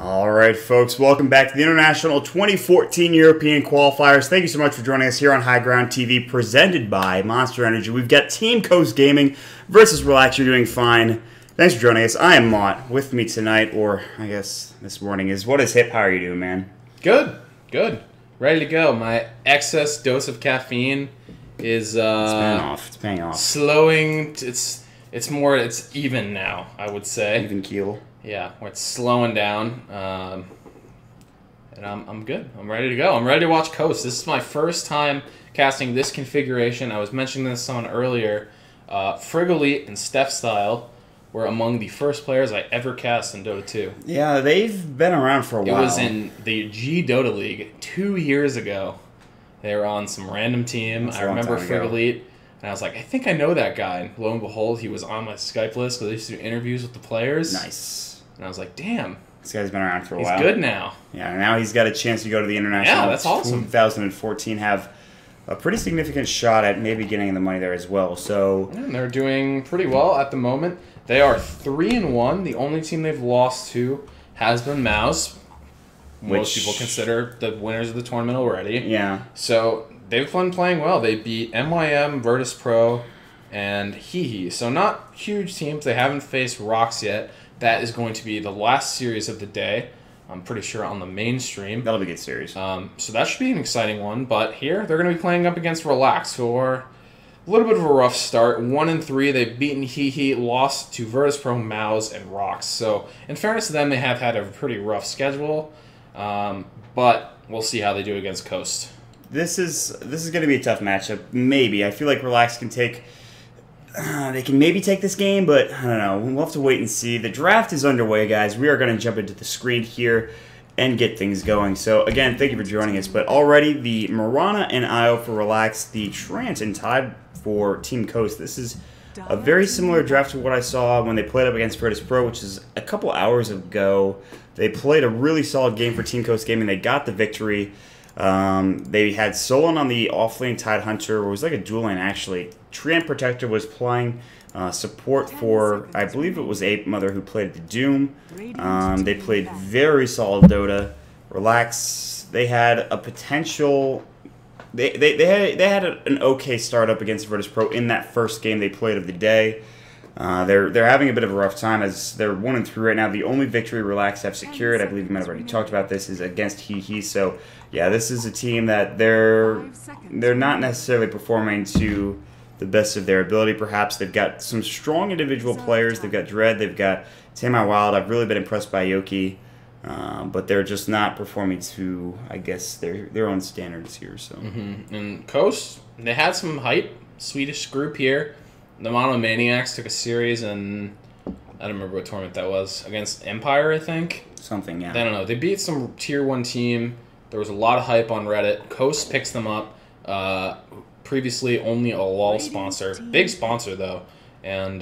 All right, folks, welcome back to the International 2014 European Qualifiers. Thank you so much for joining us here on High Ground TV, presented by Monster Energy. We've got Team Coast Gaming versus Relax. You're doing fine. Thanks for joining us. I am Mott. With me tonight, or I guess this morning, what is Hip? How are you doing, man? Good. Ready to go. My excess dose of caffeine is It's paying off. Slowing. It's even now, I would say. Even keel. Yeah, where it's slowing down. And I'm good. I'm ready to go. I'm ready to watch Coast. This is my first time casting this configuration. I was mentioning this on earlier. Frigolite and Steph Style were among the first players I ever cast in Dota 2. Yeah, they've been around for a while. It was in the G Dota League 2 years ago. They were on some random team. I remember Frigolite, and I was like, I think I know that guy. And lo and behold, he was on my Skype list because I used to do interviews with the players. Nice. And I was like, damn. This guy's been around for a while. He's good now. Yeah, now he's got a chance to go to the International. Yeah, that's awesome. 2014, have a pretty significant shot at maybe getting the money there as well. So And they're doing pretty well at the moment. They are 3-1. The only team they've lost to has been Mouse. Most people consider the winners of the tournament already. Yeah. So they've been playing well. They beat MYM, Virtus Pro, and Hehe. So not huge teams. They haven't faced Rocks yet. That is going to be the last series of the day. I'm pretty sure on the mainstream. That'll be a good series. So that should be an exciting one. But here, they're going to be playing up against Relax, who are a little bit of a rough start. 1-3. They've beaten Hehe, lost to Virtus Pro, Mouse, and Rocks. So in fairness to them, they have had a pretty rough schedule. But we'll see how they do against Coast. This is going to be a tough matchup. Maybe. I feel like Relax can take... they can maybe take this game, but I don't know. We'll have to wait and see. The draft is underway, guys. We are going to jump into the screen here and get things going. So, again, thank you for joining us. But already, the Mirana and Io for Relax, the Trant and Tide for Team Coast. This is a very similar draft to what I saw when they played up against Virtus Pro, which is a couple hours ago. They played a really solid game for Team Coast Gaming. They got the victory. They had Solon on the offlane Tide Hunter. It was like a dual lane, actually. Treant Protector was playing support for, I believe it was Ape Mother who played the Doom. They played very solid Dota. Relax. They had a potential... They had an okay start up against Virtus Pro in that first game they played of the day. They're having a bit of a rough time as they're 1-3 right now. The only victory Relax have secured, I believe you might have already talked about this, is against Hehe. So yeah, this is a team that they're not necessarily performing to the best of their ability. Perhaps they've got some strong individual players. They've got Dread. They've got Tamai Wild. I've really been impressed by Yoki, but they're just not performing to, I guess, their own standards here. So And Coast, they had some hype. Swedish group here. The Monomaniacs took a series, and I don't remember what tournament that was, against Empire, I think. Something, yeah. I don't know. They beat some Tier 1 team. There was a lot of hype on Reddit. Coast picks them up. Previously only a LOL sponsor. Big sponsor, though. And,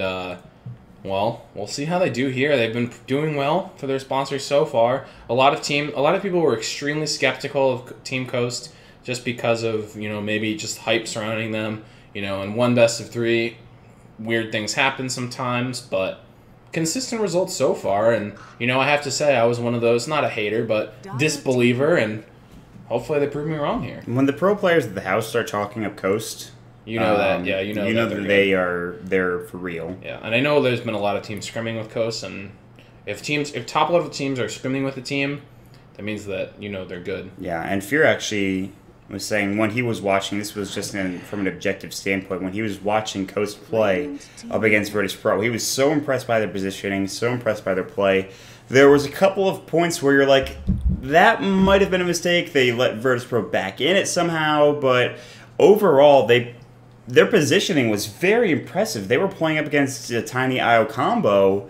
well, we'll see how they do here. They've been doing well for their sponsors so far. A lot of people were extremely skeptical of Team Coast just because of, maybe just hype surrounding them. In one best of 3, weird things happen sometimes, but consistent results so far. And, I have to say I was one of those, not a hater, but disbeliever, and hopefully they prove me wrong here. When the pro players of the house start talking up Coast, that. Yeah, you know that they're for real. Yeah, and I know there's been a lot of teams scrimming with Coast, and if top level teams are scrimming with a team, that means that they're good. Yeah, and Fear actually was saying when he was watching, this was just from an objective standpoint, when he was watching Coast play up against Virtus Pro, he was so impressed by their positioning, so impressed by their play. There was a couple of points where you're like, that might have been a mistake. They let Virtus Pro back in it somehow, but overall, their positioning was very impressive. They were playing up against a tiny IO combo,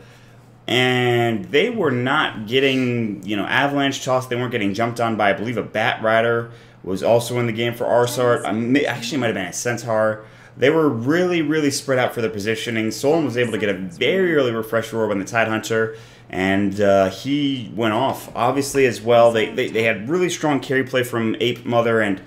and they were not getting, avalanche toss. They weren't getting jumped on by, I believe, a Bat Rider was also in the game for Arsart. Actually, it might have been a Centaur. They were really, really spread out for their positioning. Solon was able to get a very early refresh orb on the Tide Hunter, and he went off, obviously, as well. They had really strong carry play from Ape Mother, and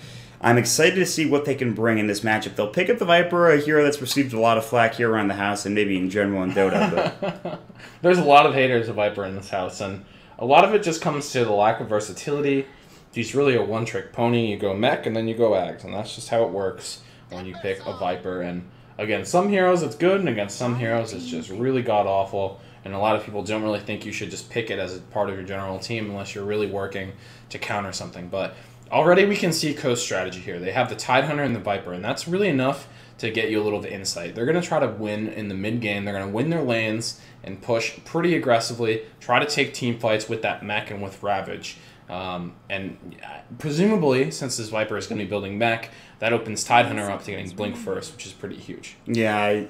I'm excited to see what they can bring in this matchup. They'll pick up the Viper, a hero that's received a lot of flack here around the house and maybe in general in Dota. But there's a lot of haters of Viper in this house, and a lot of it just comes to the lack of versatility. He's really a one-trick pony. You go mech, and then you go Ags, and that's just how it works when you pick a Viper. And against some heroes, it's good, and against some heroes, it's just really god-awful. And a lot of people don't really think you should just pick it as a part of your general team unless you're really working to counter something. But already we can see Coast strategy here. They have the Tidehunter and the Viper, and that's really enough to get you a little bit of insight. They're going to try to win in the mid-game. They're going to win their lanes and push pretty aggressively, try to take team fights with that mech and with Ravage. And presumably, since this Viper is going to be building mech, that opens Tidehunter up to getting Blink first, which is pretty huge. Yeah,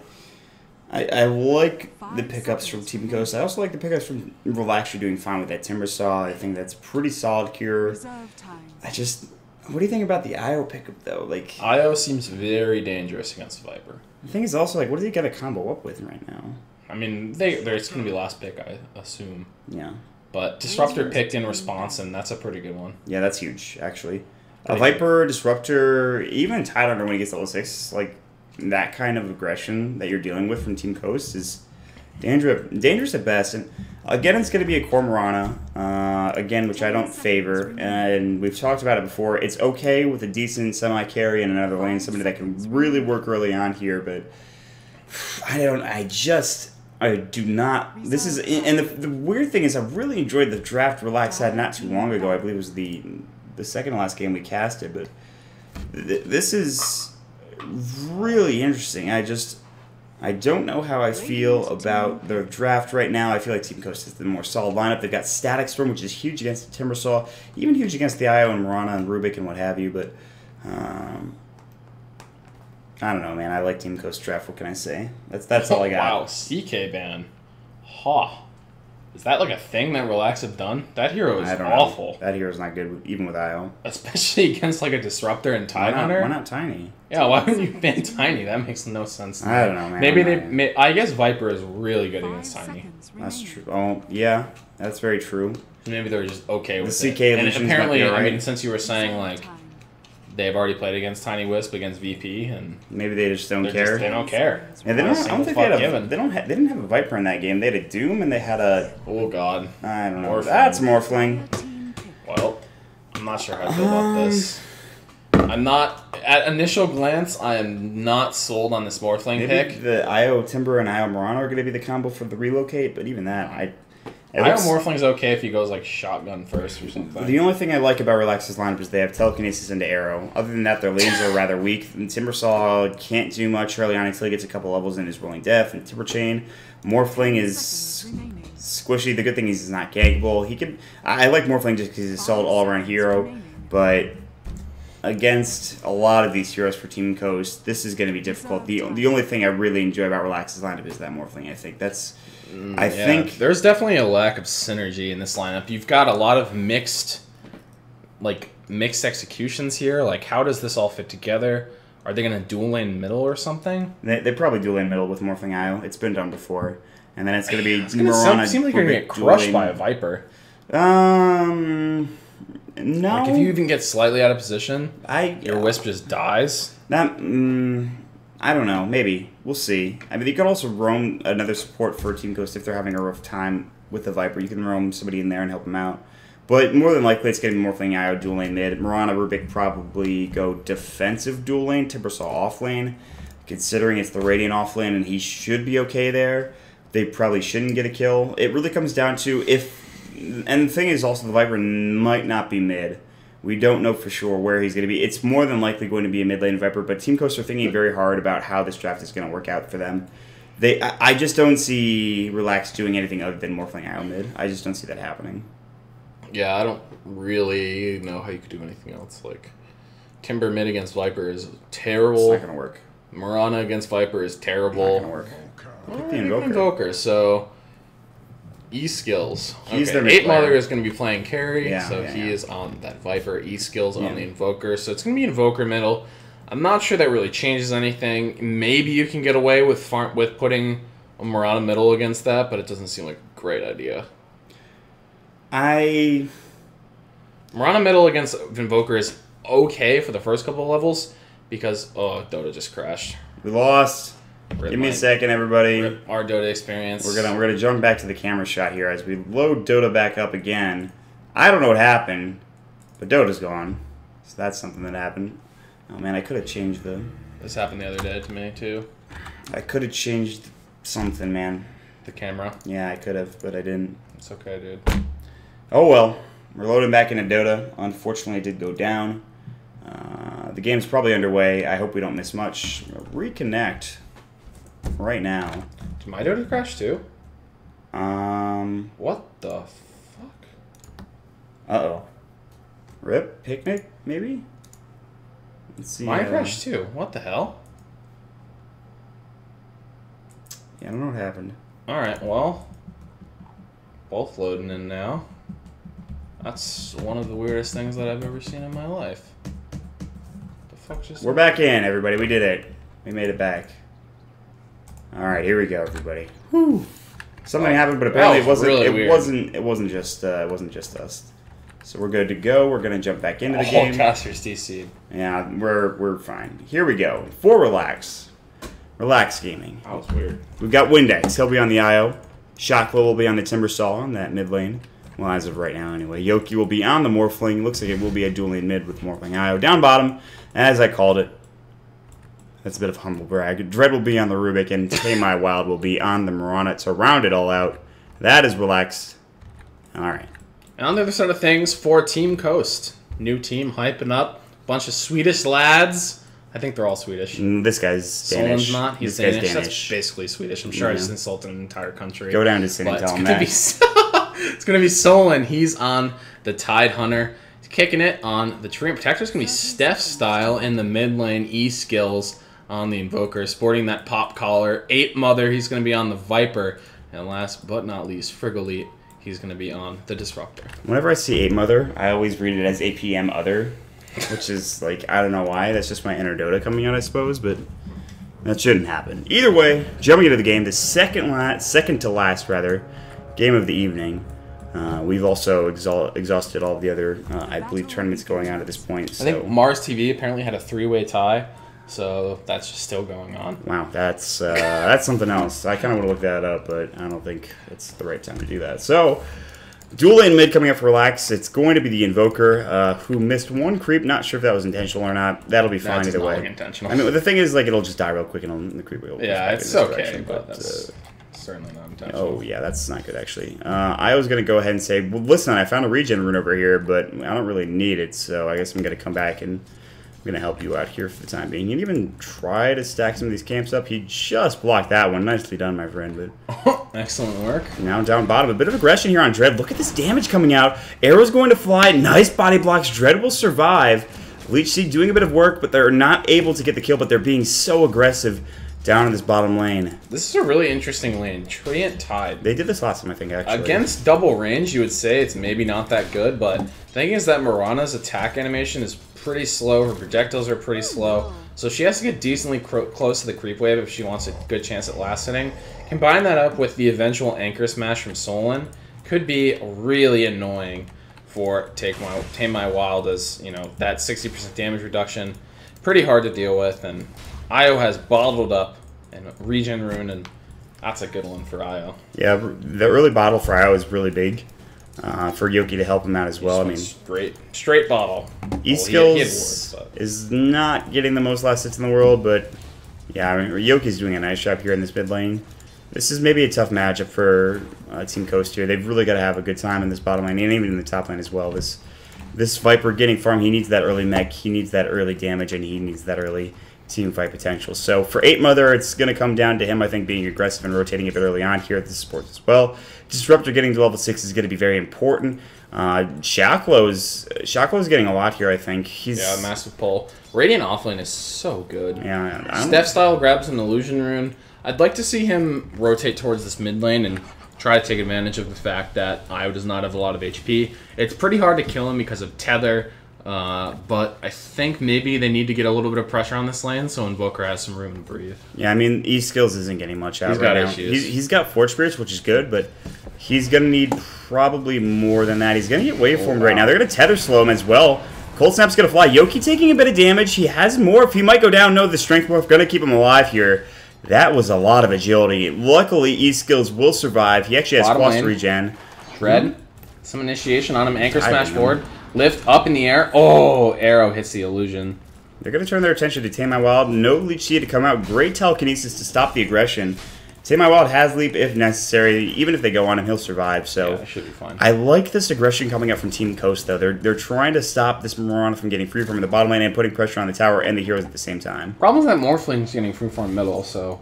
I like the pickups from Team Coast. I also like the pickups from Relax. You're doing fine with that Timber Saw. I think that's pretty solid cure. What do you think about the IO pickup, though? Like, IO seems very dangerous against Viper. The thing is also, like, what do they got to combo up with right now? I mean, it's going to be last pick, I assume. Yeah. But Disruptor picked in response, and that's a pretty good one. Yeah, that's huge, actually. A Viper, Disruptor, even Tidehunter when he gets to level 6, like, that kind of aggression that you're dealing with from Team Coast is dangerous at best. And again, it's going to be a Cormorana, again, which I don't favor. And we've talked about it before. It's okay with a decent semi-carry in another lane, somebody that can really work early on here, but I do not. This is, and the weird thing is, I really enjoyed the draft Relax had not too long ago. I believe it was the second to last game we casted, but this is really interesting. I don't know how I feel about the draft right now. I feel like Team Coast is the more solid lineup. They've got Static Storm, which is huge against the Timbersaw, even huge against the IO and Marana and Rubik and what have you, but I don't know, man. I like Team Coast draft. What can I say? That's all I got. Wow, CK ban. Ha. Is that like a thing that Relax have done? That hero is awful. That hero's not good, even with IO. Especially against like a Disruptor and Tidehunter. Why not Tiny? Yeah, why wouldn't you ban Tiny? That makes no sense to me. I don't know, man. I guess Viper is really good against Tiny. That's true. Oh, yeah. That's very true. Maybe they're just okay with the it. CK And apparently, right. I mean, since you were saying like they've already played against Tiny Wisp, against VP, and maybe they just don't care. They don't care. Yeah, they don't. I don't think they had they didn't have a Viper in that game. They had a Doom and they had a. Oh God. I don't know. Morphling. That's Morphling. Well, I'm not sure how to feel about this. I'm not. At initial glance, I am not sold on this Morphling pick. The IO Timber and IO Marana are going to be the combo for the relocate, but even that, IO Morphling's okay if he goes like shotgun first or something. The only thing I like about Relax's lineup is they have telekinesis into arrow. Other than that, their lanes are rather weak. And Timbersaw can't do much early on until he gets a couple levels in his Rolling Death and Timber Chain. Morphling is squishy. The good thing is he's not gankable. I like Morphling just because he's a solid all-around hero, but against a lot of these heroes for Team Coast, this is going to be difficult. The only thing I really enjoy about Relax's lineup is that Morphling. I think that's. I think there's definitely a lack of synergy in this lineup. You've got a lot of mixed executions here. Like, how does this all fit together? Are they going to dual lane middle or something? They probably dual lane middle with Morphling IO. It's been done before. And then it's going to be Marana. It seems like you're going to get crushed by a Viper. No. Like, if you even get slightly out of position, your Wisp just dies. I don't know. Maybe. We'll see. I mean, you could also roam another support for Team Coast if they're having a rough time with the Viper. You can roam somebody in there and help them out. But more than likely, it's going to be Morphling IO dual lane mid. Marana, Rubik probably go defensive dual lane. Timbersaw off lane. Considering it's the Radiant off lane and he should be okay there, they probably shouldn't get a kill. It really comes down to if... And the thing is also the Viper might not be mid. We don't know for sure where he's going to be. It's more than likely going to be a mid lane Viper, but Team Coast are thinking very hard about how this draft is going to work out for them. I just don't see Relax doing anything other than Morphling IO mid. I just don't see that happening. Yeah, I don't really know how you could do anything else. Like, Timber mid against Viper is terrible. It's not going to work. Marana against Viper is terrible. Not going to work. Pick the Invoker. So, E-Skills. He's okay. their 8 Mother is going to be playing carry, he is on that Viper. E-Skills on the Invoker. So it's going to be Invoker middle. I'm not sure that really changes anything. Maybe you can get away with putting a Marana middle against that, but it doesn't seem like a great idea. Marana middle against Invoker is okay for the first couple of levels because... Oh, Dota just crashed. We lost. Give me a second, everybody. Our Dota experience. We're gonna jump back to the camera shot here as we load Dota back up again. I don't know what happened, but Dota's gone. So that's something that happened. Oh man, I could have changed the... This happened the other day to me too. I could have changed something, man. The camera? Yeah, I could have, but I didn't. It's okay, dude. Oh well. We're loading back into Dota. Unfortunately, it did go down. The game's probably underway. I hope we don't miss much. Reconnect right now. Did my Dota crash too? What the fuck? Uh-oh. RIP? Picnic, maybe? Let's see. Mine crashed too. What the hell? Yeah, I don't know what happened. Alright, well. Both loading in now. That's one of the weirdest things that I've ever seen in my life. The fuck just... We're back in, everybody. We did it. We made it back. Alright, here we go, everybody. Whew. Something happened, but apparently it wasn't really it wasn't just us. So we're good to go. We're gonna jump back into the game. Casters DC. Yeah, we're fine. Here we go. For Relax. Relax Gaming. That was weird. We've got Windex. He'll be on the IO. Shocklow will be on the Timbersaw in that mid lane. Well, as of right now, anyway. Yoki will be on the Morphling. Looks like it will be a dual lane mid with Morphling IO. Down bottom, as I called it. That's a bit of humble brag. Dread will be on the Rubik, and Tame My Wild will be on the Mirana to round it all out. That is Relax. Alright. And on the other side of things, for Team Coast. New team hyping up. Bunch of Swedish lads. I think they're all Swedish. This guy's Danish. Someone's not. He's Danish. That's basically Swedish. I'm sure I just insulted an entire country. Go down to Sin and tell him that. It's going to be Solon. He's on the Tide Hunter. He's kicking it on the Treant Protector. It's going to be Steph style in the mid lane. E-skills on the Invoker. Sporting that pop collar. 8 Mother. He's going to be on the Viper. And last but not least, Frigolite. He's going to be on the Disruptor. Whenever I see 8 Mother, I always read it as APM Other. Which is, like, I don't know why. That's just my inner Dota coming out, I suppose. But that shouldn't happen. Either way, jumping into the game, the second to last game of the evening. We've also exhausted all of the other, I believe, tournaments going on at this point. So. I think Mars TV apparently had a 3-way tie, so that's just still going on. Wow, that's something else. I kind of want to look that up, but I don't think it's the right time to do that. So, dual lane mid coming up for Relax. It's going to be the Invoker, who missed 1 creep. Not sure if that was intentional or not. That'll be fine either way. Intentional. I mean, the thing is, like, it'll just die real quick and the creep will. Yeah, it's okay, but that's certainly not intentional. Oh, yeah, that's not good, actually. I was going to go ahead and say, well, listen, I found a regen rune over here, but I don't really need it, so I guess I'm going to come back and I'm going to help you out here for the time being. You can even try to stack some of these camps up. He just blocked that one. Nicely done, my friend. But excellent work. Now down bottom. A bit of aggression here on Dread. Look at this damage coming out. Arrow's going to fly. Nice body blocks. Dread will survive. Leech Seed doing a bit of work, but they're not able to get the kill, but they're being so aggressive down in this bottom lane. This is a really interesting lane. Treant Tide. They did this last time, I think, actually. Against double range, you would say it's maybe not that good, but the thing is that Mirana's attack animation is pretty slow. Her projectiles are pretty slow. So she has to get decently close to the creep wave if she wants a good chance at last hitting. Combine that up with the eventual anchor smash from Solon. Could be really annoying for Tame My Wild, as, you know, that 60% damage reduction. Pretty hard to deal with, and Io has bottled up and regen rune, and that's a good one for Io. Yeah, the early bottle for Io is really big. For Yoki to help him out as well. I mean, straight bottle. E-skills is not getting the most last hits in the world, but yeah, I mean, Yoki's doing a nice job here in this mid lane. This is maybe a tough matchup for Team Coast here. They've really got to have a good time in this bottom lane, and even in the top lane as well. This Viper getting farm, he needs that early mech, he needs that early damage, and he needs that early team fight potential. So for 8 Mother, it's going to come down to him, I think, being aggressive and rotating a bit early on here at the support as well. Disruptor getting to level 6 is going to be very important. Shaklow's getting a lot here, I think. Yeah, massive pull. Radiant offlane is so good. Yeah, Steph style grabs an illusion rune. I'd like to see him rotate towards this mid lane and try to take advantage of the fact that Io does not have a lot of HP. It's pretty hard to kill him because of Tether. But I think maybe they need to get a little bit of pressure on this lane so Invoker has some room to breathe. Yeah, I mean, E-skills isn't getting much out right now. He's got Forge Spirits, which is good, but he's going to need probably more than that. He's going to get waveformed right now. They're going to Tether slow him as well. Cold Snap's going to fly. Yoki taking a bit of damage. He has Morph. He might go down. No, the Strength Morph going to keep him alive here. That was a lot of agility. Luckily, E-Skills will survive. He actually has Bottom Quals lane. to regen. Dread. Some initiation on him. Anchor smash know. forward. Lift up in the air. Oh, arrow hits the illusion. They're going to turn their attention to Tame My Wild. No Leech Seed to come out. Great telekinesis to stop the aggression. Tame My Wild has leap if necessary. Even if they go on him, he'll survive. So yeah, should be fine. I like this aggression coming out from Team Coast, though. They're trying to stop this Marauder from getting free from the bottom lane and putting pressure on the tower and the heroes at the same time. Problem is that Morphling's getting free form middle, so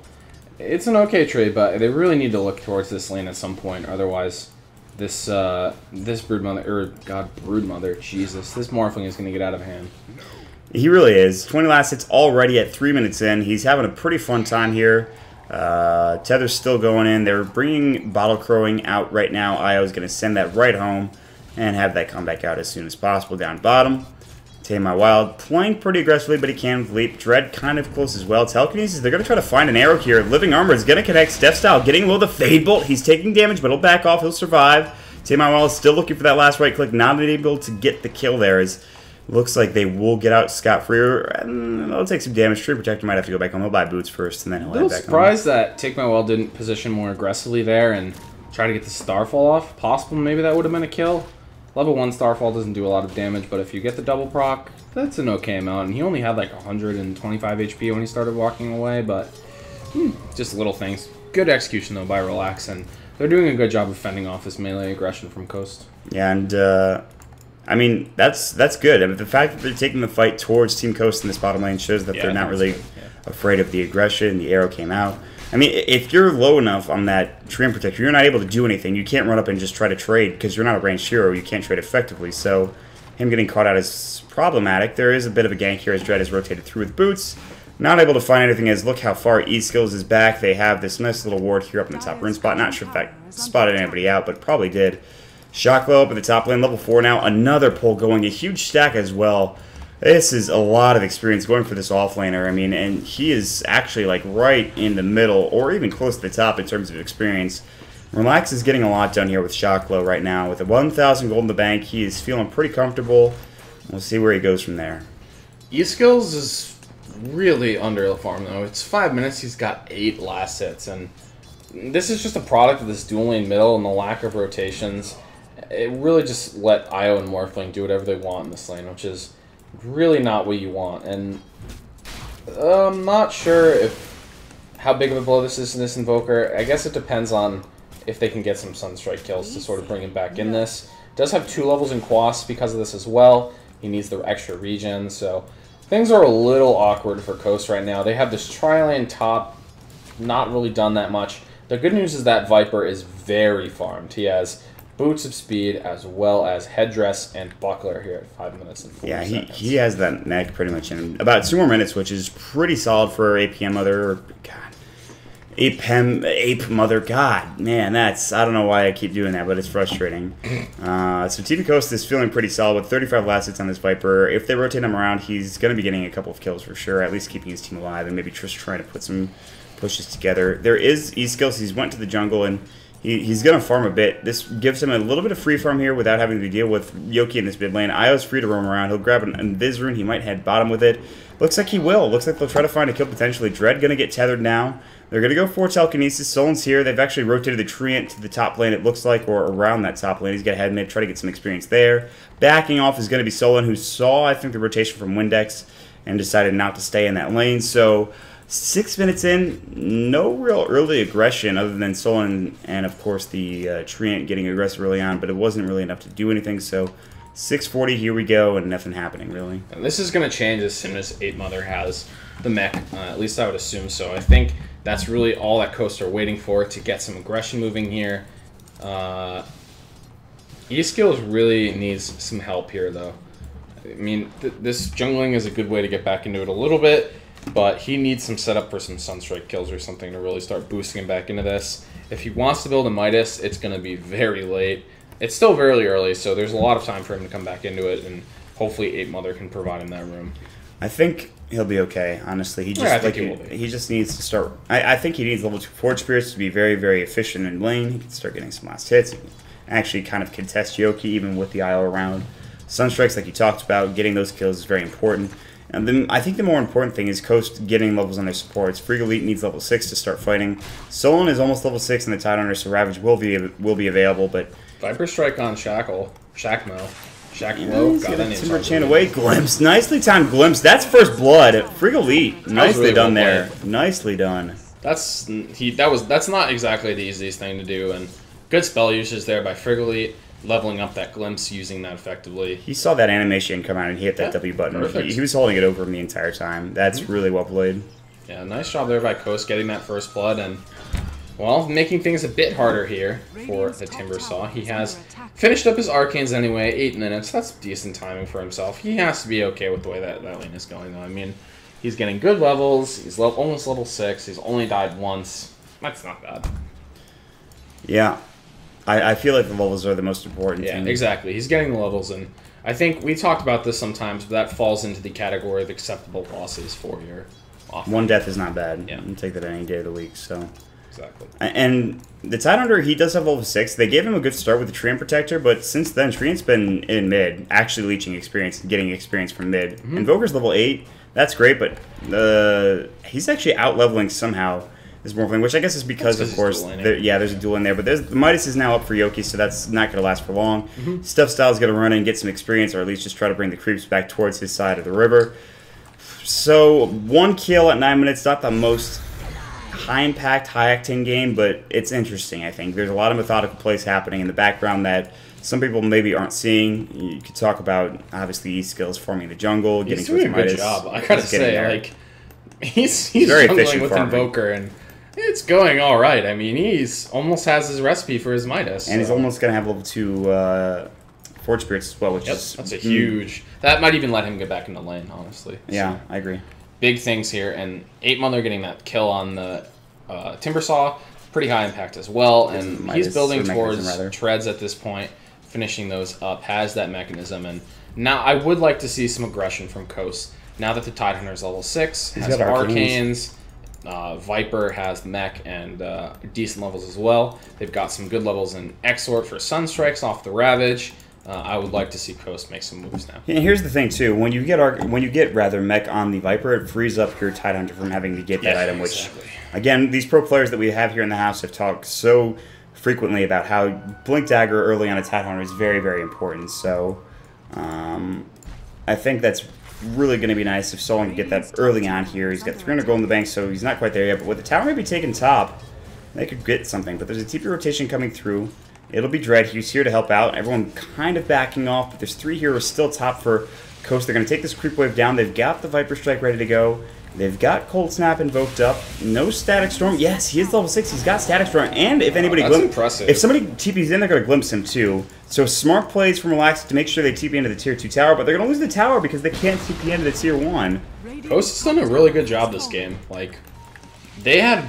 it's an okay trade, but they really need to look towards this lane at some point. Otherwise, this Broodmother, Jesus, this Morphling is going to get out of hand. He really is. 20 last hits already at 3 minutes in. He's having a pretty fun time here. Tether's still going in. They're bringing Bottle Crowing out right now. Io's going to send that right home and have that come back out as soon as possible down bottom. Tame My Wild playing pretty aggressively, but he can leap. Dread kind of close as well. Telekinesis, they're going to try to find an arrow here. Living Armor is going to connect. Steph Style getting low the Fade Bolt. He's taking damage, but he'll back off. He'll survive. Tame My Wild is still looking for that last right click. Not able to get the kill there. Looks like they will get out scot-free. They'll take some damage. Tree Protector might have to go back home. He'll buy boots first, and then he'll head back home. Surprised that Take My Wild didn't position more aggressively there and try to get the Starfall off. Possible maybe that would have been a kill. Level 1 Starfall doesn't do a lot of damage, but if you get the double proc, that's an okay amount. And he only had like 125 HP when he started walking away, but just little things. Good execution, though, by Relax, and they're doing a good job of fending off this melee aggression from Coast. Yeah, and I mean, that's good. I mean, the fact that they're taking the fight towards Team Coast in this bottom lane shows that they're not really afraid of the aggression. The arrow came out. I mean, if you're low enough on that Treant Protector, you're not able to do anything. You can't run up and just try to trade because you're not a ranged hero. You can't trade effectively. So him getting caught out is problematic. There is a bit of a gank here as Dread is rotated through with boots. Not able to find anything as look how far E-Skills is back. They have this nice little ward here up in the top rune spot. Not sure if that spotted anybody out, but probably did. Shocklow up at the top lane, level 4 now. Another pull going, a huge stack as well. This is a lot of experience going for this offlaner. I mean, and he is actually like right in the middle or even close to the top in terms of experience. Relax is getting a lot done here with Shocklow right now. With a 1,000 gold in the bank, he is feeling pretty comfortable. We'll see where he goes from there. E-Skills is really under the farm, though. It's 5 minutes, he's got 8 last hits, and this is just a product of this dual lane middle and the lack of rotations. It really just let Io and Morphling do whatever they want in this lane, which is really not what you want. And I'm not sure how big of a blow this is to this Invoker. I guess it depends on if they can get some Sunstrike kills to sort of bring him back in this. Does have 2 levels in Quals because of this as well. He needs the extra regen, so things are a little awkward for Coast right now. They have this tri-lane top, not really done that much. The good news is that Viper is very farmed. He has Boots of Speed as well as Headdress and Buckler here at 5 minutes and 40 seconds. Yeah, he has that neck pretty much in about 2 more minutes, which is pretty solid for APM Mother. God. Ape Mother, God, man, that's, I don't know why I keep doing that, but it's frustrating. So Team Coast is feeling pretty solid with 35 last hits on this Viper. If they rotate him around, he's going to be getting a couple of kills for sure, at least keeping his team alive, and maybe just trying to put some pushes together. There is E-Skills, he's went to the jungle, and he's going to farm a bit. This gives him a little bit of free farm here without having to deal with Yoki in this mid lane. Io's free to roam around. He'll grab an Invis rune. He might head bottom with it. Looks like he will. Looks like they'll try to find a kill potentially. Dread going to get tethered now. They're going to go for Telekinesis. Solon's here. They've actually rotated the Treant to the top lane, it looks like, or around that top lane. He's got to head mid, try to get some experience there. Backing off is going to be Solon, who saw, I think, the rotation from Windex and decided not to stay in that lane. So 6 minutes in, no real early aggression other than Solon and, of course, the Treant getting aggressive early on, but it wasn't really enough to do anything. So 6:40, here we go, and nothing happening, really. And this is going to change as soon as Ape Mother has the mech. At least I would assume so. I think that's really all that Coast are waiting for to get some aggression moving here. E-Skills really needs some help here, though. I mean, this jungling is a good way to get back into it a little bit, but he needs some setup for some Sunstrike kills or something to really start boosting him back into this. If he wants to build a Midas, it's going to be very late. It's still very early, so there's a lot of time for him to come back into it, and hopefully Ape Mother can provide him that room. I think he'll be okay, honestly. He just he just needs to start. I think he needs level 2 Forge Spirits to be very, very efficient in lane. He can start getting some last hits. He can actually kind of contest Yoki even with the IO around. Sunstrikes, like you talked about, getting those kills is very important. And then I think the more important thing is Coast getting levels on their supports. Frigga Elite needs level 6 to start fighting. Solon is almost level 6 in the Tidehunter, so Ravage will be available, but... Viper Strike on Shackle. Shackmo. He's got a Timber Chain away. Glimpse. Nicely timed Glimpse. That's first blood. Frigga Elite. Nicely really done there. Nicely done. That's not exactly the easiest thing to do, and good spell usage there by Frigga Elite. Leveling up that Glimpse, using that effectively. He saw that animation come out and he hit that W button. He was holding it over him the entire time. That's really well played. Yeah, nice job there by Coast getting that first blood and, well, making things a bit harder here for the Timbersaw. He has finished up his Arcanes anyway, 8 minutes. That's decent timing for himself. He has to be okay with the way that lane is going, though. I mean, he's getting good levels. He's almost level 6. He's only died once. That's not bad. Yeah. I feel like the levels are the most important thing. Yeah, exactly. He's getting the levels, and I think we talked about this sometimes, but that falls into the category of acceptable losses for your offense. 1 death is not bad. Yeah. You can take that any day of the week. So exactly. And the Tidehunter, he does have level 6. They gave him a good start with the Treant Protector, but since then, Treant's been in mid, actually leeching experience and getting experience from mid. Invoker's level 8. That's great, but he's actually out-leveling somehow this Morphling, which I guess is because, of course, there's a duel in there. But the Midas is now up for Yoki, so that's not going to last for long. Stuff Style's going to run in, get some experience, or at least just try to bring the creeps back towards his side of the river. So 1 kill at 9 minutes, not the most high-impact, high-octane game, but it's interesting, I think. There's a lot of methodical plays happening in the background that some people maybe aren't seeing. You could talk about, obviously, E-skills, forming the jungle, getting towards Midas. He's doing a good job, I gotta say. Like, he's very jungling with Invoker, and it's going all right. I mean, he's almost has his recipe for his Midas. And he's almost going to have level 2 Forge Spirits as well, which is... That's a huge... That might even let him get back in the lane, honestly. Yeah, so, I agree. Big things here, and 8-Mother getting that kill on the Timbersaw, pretty high impact as well, and he's building towards treads at this point, finishing those up, has that mechanism, and now I would like to see some aggression from Coast. Now that the Tidehunter's level 6, has Arcanes, Viper has the mech and decent levels as well. They've got some good levels in Exort for Sunstrikes off the Ravage. I would like to see Coast make some moves now. And here's the thing too: when you get mech on the Viper, it frees up your Tidehunter from having to get that item. Which, again, these pro players that we have here in the house have talked so frequently about how Blink Dagger early on a Tidehunter is very, very important. So, I think that's really going to be nice if Solon can get that early on here. He's got 300 gold in the bank, so he's not quite there yet. But with the tower maybe taking top, they could get something. But there's a TP rotation coming through. It'll be Dread. He's here to help out. Everyone kind of backing off, but there's 3 heroes still top for Coast. They're going to take this creep wave down. They've got the Viper Strike ready to go. They've got Cold Snap invoked up. No Static Storm. Yes, he is level 6. He's got Static Storm. And if anybody if somebody TP's in, they're going to glimpse him too. So smart plays from Relax to make sure they TP into the Tier 2 tower, but they're going to lose the tower because they can't TP into the Tier 1. Coast has done a really good job this game. Like, they had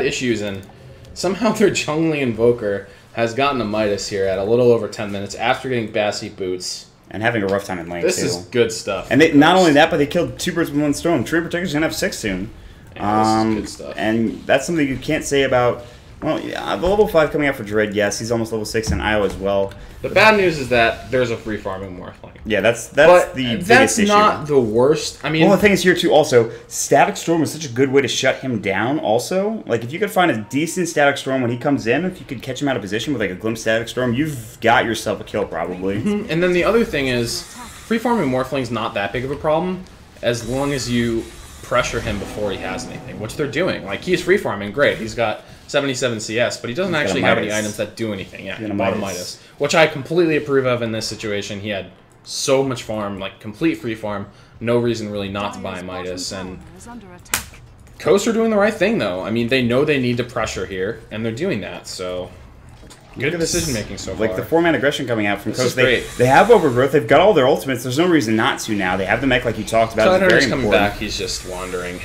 issues, and somehow their jungling Invoker has gotten a Midas here at a little over 10 minutes after getting Bassy Boots. And having a rough time in lane, This is good stuff. And not only that, but they killed 2 birds with 1 stone. Treant Protector's going to have 6 soon. Yeah, this is good stuff. And that's something you can't say about... Well, yeah, the level 5 coming out for Dread, yes, he's almost level 6 in IO as well. The bad news is that there's a free farming Morphling. Yeah, that's the biggest issue. That's not the worst. I mean, well, the thing is here too. Also, Static Storm is such a good way to shut him down. Also, like if you could find a decent Static Storm when he comes in, if you could catch him out of position with like a Glimpse Static Storm, you've got yourself a kill probably. And then the other thing is, free farming Morphling's not that big of a problem as long as you pressure him before he has anything, which they're doing. Like he's free farming, great. He's got 77 CS, but he doesn't actually have any items that do anything. Yeah, he bought a Midas, which I completely approve of in this situation. He had so much farm, like complete free farm, no reason really not to buy a Midas. And Coast are doing the right thing, though. I mean, they know they need to pressure here, and they're doing that, so good decision making so far. Like the 4-man aggression coming out from Coast. They have overgrowth, they've got all their ultimates, there's no reason not to now. They have the mech like you talked about. Tidehunter's coming back, he's just wandering.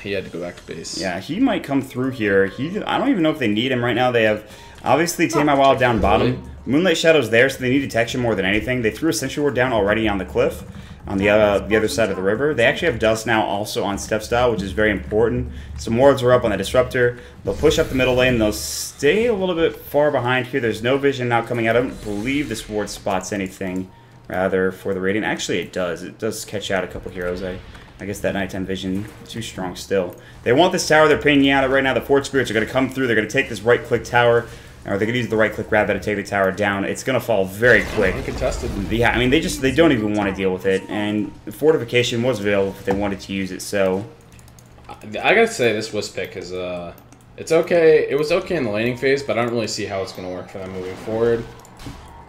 He had to go back to base. Yeah, he might come through here. I don't even know if they need him right now. They have, obviously, Tame My Wild down bottom. Moonlight Shadow's there, so they need detection more than anything. They threw a Sentry Ward down already on the cliff, on the other side of the river. They actually have Dust now also on Step Style, which is very important. Some wards are up on the Disruptor. They'll push up the middle lane. They'll stay a little bit far behind here. There's no vision now coming out. I don't believe this ward spots anything. rather for the Radiant. Actually, it does. It does catch out a couple heroes. I guess that nighttime vision too strong still. They want this tower. They're pinging out right now. The Fort Spirits are going to come through. They're going to take this right-click tower. Or they're going to use the right-click rabbit to take the tower down. It's going to fall very quick. Uncontested. Yeah, I mean, they don't even want to deal with it. And fortification was available if they wanted to use it, so... I gotta say, this Wisp pick is, it's okay. It was okay in the laning phase, but I don't really see how it's going to work for them moving forward.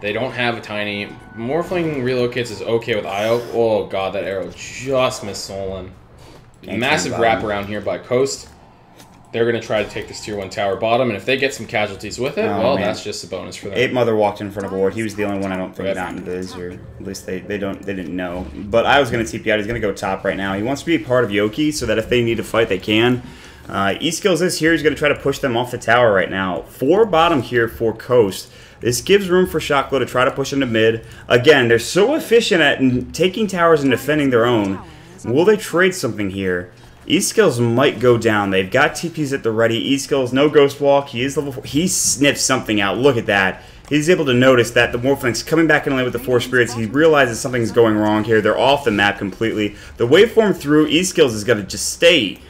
They don't have a tiny... Morphling relocates is okay with IO. Oh, God, that arrow just missed Solon. Massive wraparound here by Coast. They're going to try to take this tier 1 tower bottom, and if they get some casualties with it, well, that's just a bonus for them. Ape Mother walked in front of a ward. He was the only one I don't think got into this, or at least they didn't know. But I was going to TP out. He's going to go top right now. He wants to be a part of Yoki so that if they need to fight, they can. E-Skills is here. He's going to try to push them off the tower right now. 4 bottom here for Coast. This gives room for Shockglow to try to push into mid. Again, they're so efficient at taking towers and defending their own. Will they trade something here? E-Skills might go down. They've got TPs at the ready. E-Skills, no Ghost Walk. He is level 4. He sniffs something out. Look at that. He's able to notice that the Morphling's coming back in lane with the 4 Spirits. He realizes something's going wrong here. They're off the map completely. The waveform through E-Skills is going to just stay.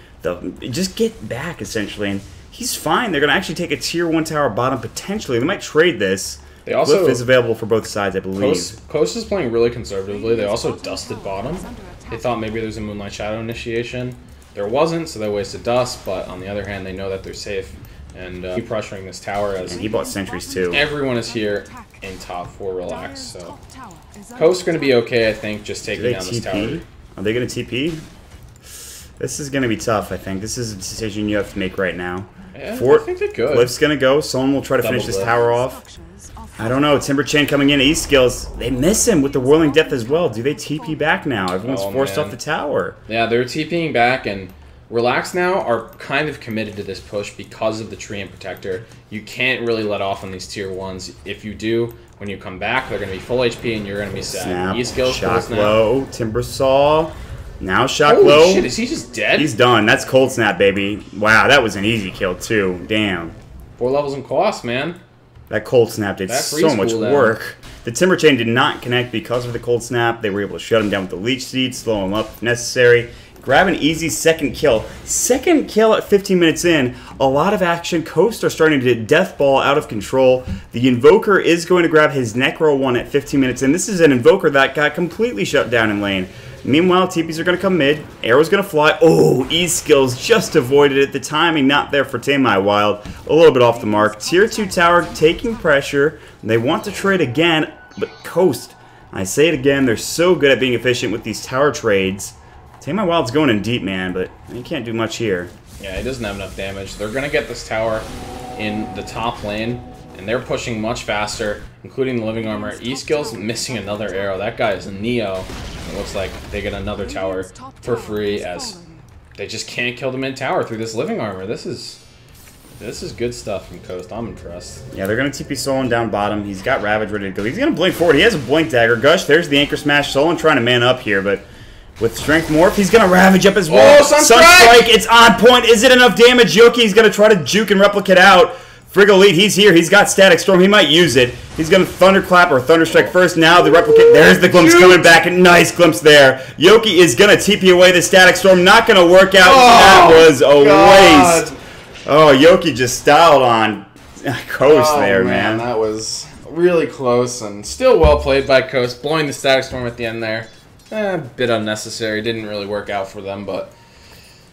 Just get back, essentially. And he's fine. They're going to actually take a tier 1 tower bottom, potentially. They might trade this. They also, Glyph is available for both sides, I believe. Coast is playing really conservatively. They also dusted bottom. They thought maybe there's a Moonlight Shadow initiation. There wasn't, so they wasted dust, but on the other hand, they know that they're safe. And keep pressuring this tower as... And he bought sentries too. Everyone is here in top 4 relax, so... Coast's going to be okay, I think, just taking down this tower. Are they going to TP? This is going to be tough, I think. This is a decision you have to make right now. Yeah, I think they could. Glyph's going to go. Someone will try to finish this tower off. I don't know. Timber Chain coming in. E-Skills. They miss him with the Whirling Death as well. Do they TP back now? Everyone's forced off the tower. Yeah, they're TPing back, and Relax now are kind of committed to this push because of the Treant Protector. You can't really let off on these tier 1s. If you do, when you come back, they're going to be full HP, and you're going to be sad. E-Skills. Shock Low. Timber Saw. Now Shock Low. Holy shit, is he just dead? He's done. That's Cold Snap, baby. Wow, that was an easy kill, too. Damn. 4 levels in Quals, man. That Cold Snap did so much work. The Timber Chain did not connect because of the Cold Snap. They were able to shut him down with the Leech Seed, slow him up if necessary. Grab an easy second kill. Second kill at 15 minutes in. A lot of action. Coast are starting to Death Ball out of control. The Invoker is going to grab his Necro 1 at 15 minutes in. This is an Invoker that got completely shut down in lane. Meanwhile, TPs are going to come mid. Arrow's going to fly. Oh, E-Skills just avoided it. The timing not there for Tame My Wild. A little bit off the mark. Tier 2 tower taking pressure. They want to trade again, but Coast, I say it again, they're so good at being efficient with these tower trades. Tame My Wild's going in deep, man, but he can't do much here. Yeah, he doesn't have enough damage. They're going to get this tower in the top lane, and they're pushing much faster, including the Living Armor. E-Skills missing another arrow. That guy is a Neo. It looks like they get another tower for free as they just can't kill the mid tower through this Living Armor. This is good stuff from Coast. I'm impressed. Yeah, they're going to TP Solon down bottom. He's got Ravage ready to go. He's going to blink forward. He has a Blink Dagger. Gush, there's the Anchor Smash. Solon trying to man up here, but with Strength Morph, he's going to Ravage up as well. Oh, Sunstrike! It's on point. Is it enough damage? Yoki's going to try to juke and replicate out. Frigolite, he's here. He's got Static Storm. He might use it. He's going to Thunderclap or Thunderstrike first. Now the replicate. There's the glimpse coming back. A nice glimpse there. Yoki is going to TP away the Static Storm. Not going to work out. That was a waste. Oh, Yoki just styled on Coast there, man. That was really close and still well played by Coast. Blowing the Static Storm at the end there. A bit unnecessary. Didn't really work out for them, but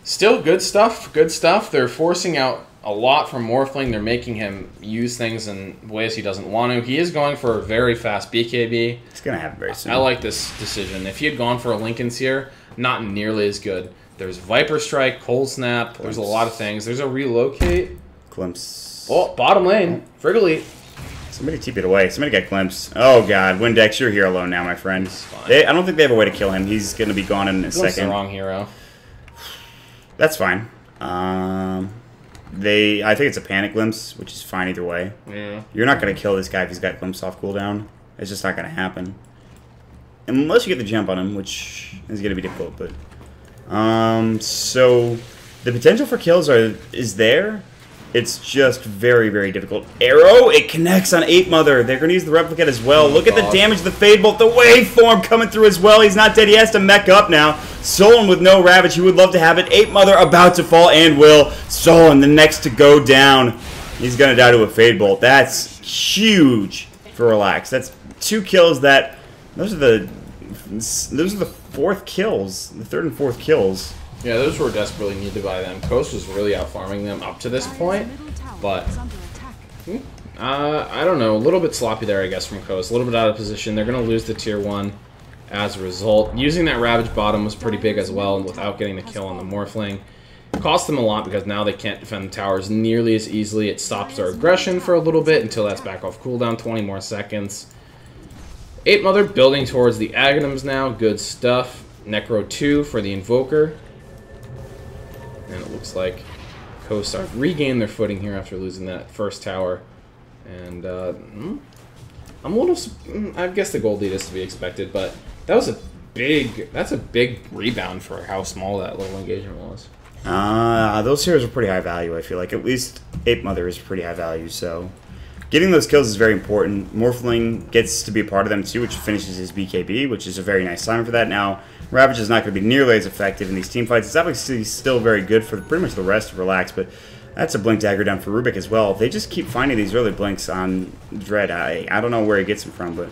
still good stuff. Good stuff. They're forcing out a lot from Morphling. They're making him use things in ways he doesn't want to. He is going for a very fast BKB. He's going to have it very soon. I like this decision. If he had gone for a Lincoln's here, not nearly as good. There's Viper Strike, Cold Snap. There's a lot of things. There's a Relocate. Glimpse. Oh, bottom lane. Frigolite. Somebody TP it away. Somebody got Glimpse. Oh, God. Windex, you're here alone now, my friend. I don't think they have a way to kill him. He's going to be gone in a second. The wrong hero. That's fine. I think it's a Panic Glimpse, which is fine either way. Yeah. You're not going to kill this guy if he's got Glimpse off cooldown. It's just not going to happen. Unless you get the jump on him, which is going to be difficult. But so the potential for kills is there. It's just very, very difficult. Arrow, it connects on Ape Mother. They're going to use the replicate as well. Look at the damage of the Fade Bolt. The waveform coming through as well. He's not dead. He has to mech up now. Solon with no Ravage. He would love to have it. Ape Mother about to fall and will. Solon the next to go down. He's going to die to a Fade Bolt. That's huge for Relax. That's 2 kills that... Those are the 4th kills. The 3rd and 4th kills. Yeah, those were desperately needed by them. Coast was really out farming them up to this point, but I don't know, a little bit sloppy there, I guess, from Coast. A little bit out of position. They're going to lose the tier 1 as a result. Using that Ravage bottom was pretty big as well, and without getting the kill on the Morphling. It cost them a lot because now they can't defend the towers nearly as easily. It stops their aggression for a little bit until that's back off cooldown, 20 more seconds. Ape Mother building towards the Aghanims now. Good stuff. Necro 2 for the Invoker. And it looks like Coast have regained their footing here after losing that first tower. And I'm a little... I guess the gold lead is to be expected, but that was that's a big rebound for how small that little engagement was. Those heroes are pretty high value, I feel like. At least Ape Mother is pretty high value, so... Getting those kills is very important. Morphling gets to be a part of them too, which finishes his BKB, which is a very nice sign for that. Now, Ravage is not going to be nearly as effective in these team fights. It's obviously still very good for pretty much the rest of Relax, but that's a blink dagger down for Rubik as well. They just keep finding these early blinks on Dread. I don't know where he gets them from, but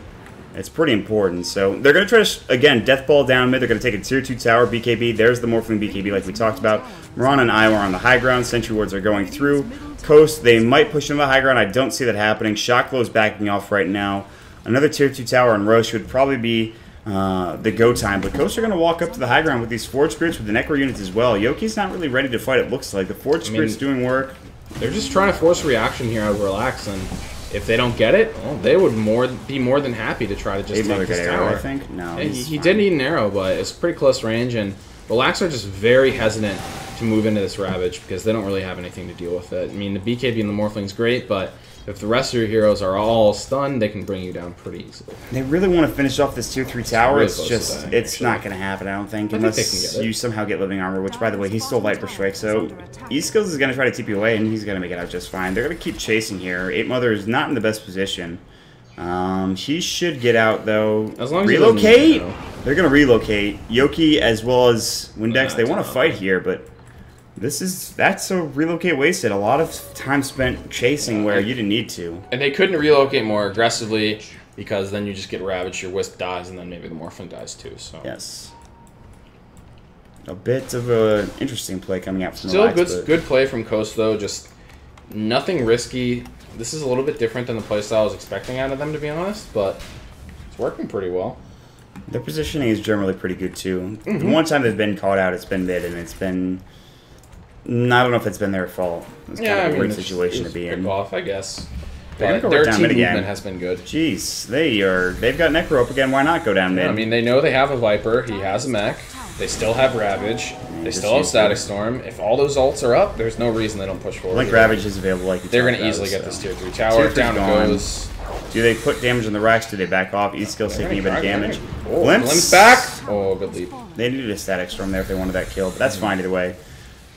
it's pretty important. So they're going to try to, again, Death Ball down mid. They're going to take a tier 2 tower BKB. There's the Morphling BKB like we talked about. Mirana and Iowa are on the high ground. Sentry Wards are going through. Coast, they might push into the high ground. I don't see that happening. Shocklow is backing off right now. Another tier 2 tower on Roche would probably be the go time. But Coast are going to walk up to the high ground with these Forge Spirits with the Necro units as well. Yoki's not really ready to fight, it looks like. The Forge Spirits doing work. They're just trying to force a reaction here out of Relax, and if they don't get it, well, they would be more than happy to try to just take this tower. I think? No, he did need an arrow, but it's pretty close range, and Relax are just very hesitant to move into this Ravage because they don't really have anything to deal with it. I mean, the BKB and the Morphling's great, but if the rest of your heroes are all stunned, they can bring you down pretty easily. They really want to finish off this tier 3 tower. Really it's just, it's not going to happen, I don't think, unless you somehow get Living Armor, which, by the way, he's still Viper Strike, so E-Skills is going to try to TP away, and he's going to make it out just fine. They're going to keep chasing here. Ape Mother is not in the best position. He should get out, though. As long as relocate? They're going to relocate. Yoki as well as Windex, they want to fight here, but that's a relocate wasted. A lot of time spent chasing where you didn't need to. And they couldn't relocate more aggressively because then you just get Ravaged, your Wisp dies, and then maybe the Morphling dies too. So yes. A bit of an interesting play coming out from Still Relax, good play from Coast, though. Just nothing risky. This is a little bit different than the playstyle I was expecting out of them, to be honest, but it's working pretty well. Their positioning is generally pretty good, too. The one time they've been caught out, it's been mid, and it's been... I don't know if it's been their fault. It's kind of a weird situation to be in. Off, I guess. They're But gonna go their down team mid again. movement has been good. Jeez, they've got Necro up again. Why not go down mid? Yeah, I mean, they know they have a Viper. He has a mech. They still have Ravage. They still have Static Storm. If all those ults are up, there's no reason they don't push forward. Like Ravage is available. Like they're going to easily get this tier 3 tower. Down it goes. Do they put damage on the racks? Do they back off? E-Skill's taking a bit of damage. Glimpse back. Oh, good leap. They needed a Static Storm there if they wanted that kill, but that's fine either way.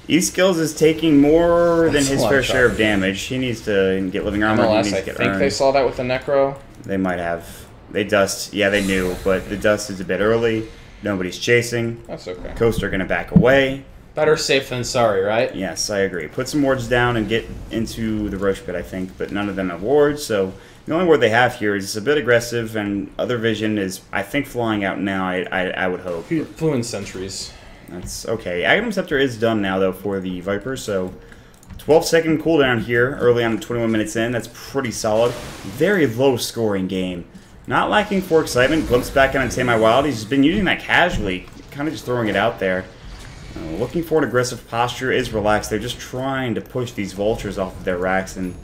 E-Skills is taking more than his fair share of damage. He needs to get Living Armor. MLS, I think they saw that with the Necro. They might have. They dust. Yeah, they knew, but the dust is a bit early. Nobody's chasing. That's okay. Coast are going to back away. Better safe than sorry, right? Yes, I agree. Put some wards down and get into the Roche pit, I think, but none of them have wards, so the only ward they have here is a bit aggressive, and Other Vision is, I think, flying out now, I would hope. Fluent Sentries. That's okay. Aghanim Scepter is done now, though, for the Viper, so 12-second cooldown here, early on 21 minutes in. That's pretty solid. Very low-scoring game. Not lacking for excitement. Glimpse back in on Tame My Wild. He's been using that casually, kind of just throwing it out there. Looking for an aggressive posture is Relaxed. They're just trying to push these vultures off of their racks and,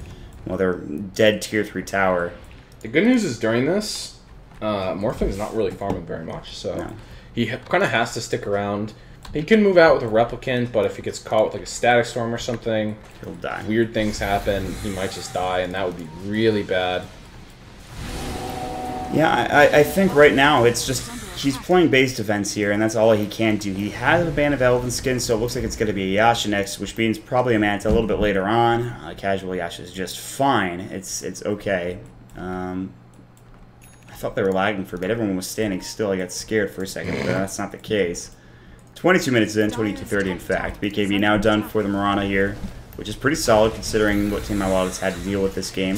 well, their dead tier 3 tower. The good news is during this, Morphling is not really farming very much, so he kind of has to stick around. He can move out with a Replicant, but if he gets caught with like a Static Storm or something, he'll die. Weird things happen. He might just die, and that would be really bad. Yeah, I think right now it's just he's playing base defense here, and that's all he can do. He has a Band of Elven Skin, so it looks like it's going to be a Yasha next, which means probably a Manta a little bit later on. Casual Yasha is just fine. It's okay. I thought they were lagging for a bit. Everyone was standing still. I got scared for a second, but that's not the case. 22 minutes in, 22:30 in fact. BKB now done for the Mirana here, which is pretty solid considering what Team My Wild has had to deal with this game.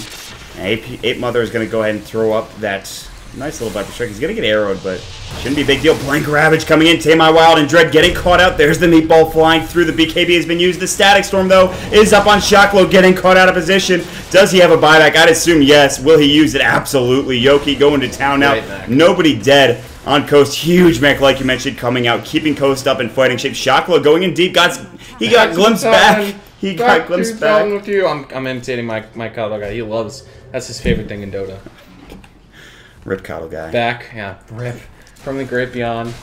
And Ape Mother is going to go ahead and throw up that nice little Viper Strike. He's going to get arrowed, but shouldn't be a big deal. Blank Ravage coming in. Team My Wild and Dread getting caught out. There's the meatball flying through. The BKB has been used. The Static Storm, though, is up on Shocklow, getting caught out of position. Does he have a buyback? I'd assume yes. Will he use it? Absolutely. Yoki going to town now. Nobody dead on Coast. Huge mech, like you mentioned, coming out, keeping Coast up in fighting shape. Shocklow going in deep. He got glimpsed back. He got glimpsed back. With you. I'm imitating my Kyle guy. He loves. That's his favorite thing in Dota. Rip Coddle Guy. Back, yeah. Rip. From the great beyond.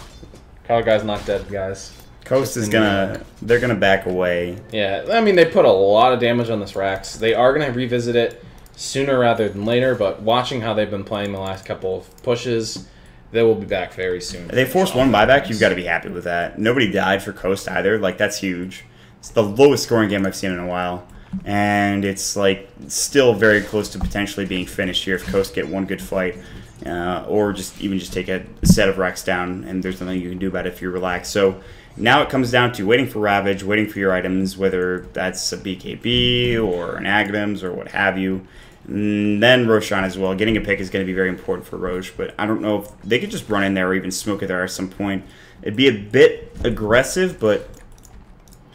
Coddle Guy's not dead, guys. Coast is gonna... They're gonna back away. Yeah, I mean, they put a lot of damage on this Rax. They are gonna revisit it sooner rather than later, but watching how they've been playing the last couple of pushes, they will be back very soon. They forced one buyback. You've got to be happy with that. Nobody died for Coast either. Like, that's huge. It's the lowest scoring game I've seen in a while. And it's, like, still very close to potentially being finished here if Coast get one good fight. Or even just take a set of Rex down, and there's nothing you can do about it if you're relaxed. So now it comes down to waiting for Ravage, waiting for your items, whether that's a BKB or an Aghanims or what have you. And then Roshan as well. Getting a pick is going to be very important for Roche, but I don't know if they could just run in there or even smoke it there at some point. It'd be a bit aggressive, but...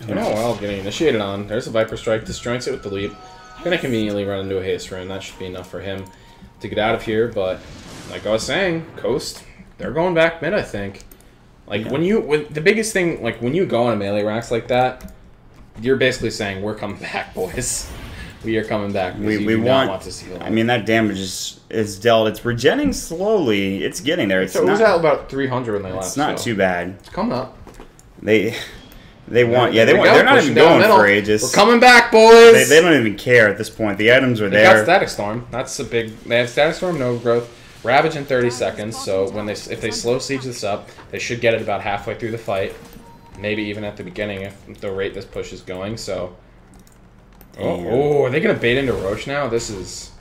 well, getting initiated on. There's a Viper Strike, disjoints it with the leap. Gonna conveniently run into a haste rune. That should be enough for him to get out of here, but like I was saying, Coast, they're going back mid, I think. Like, yeah. The biggest thing, like, when you go on a melee racks like that, you're basically saying, we're coming back, boys. We are coming back. We want to see. I mean, that damage is dealt. It's regenning slowly. It's getting there. It was at about 300 when they left. It's not too bad. It's coming up. They want. Yeah, they're not even going for Aegis. We're coming back, boys. They don't even care at this point. The items are there. They got Static Storm. That's a big. They have Static Storm, no growth, Ravage in 30 seconds. So if they slow siege this up, they should get it about halfway through the fight. Maybe even at the beginning if the rate this push is going. So. Oh, are they gonna bait into Roche now? This is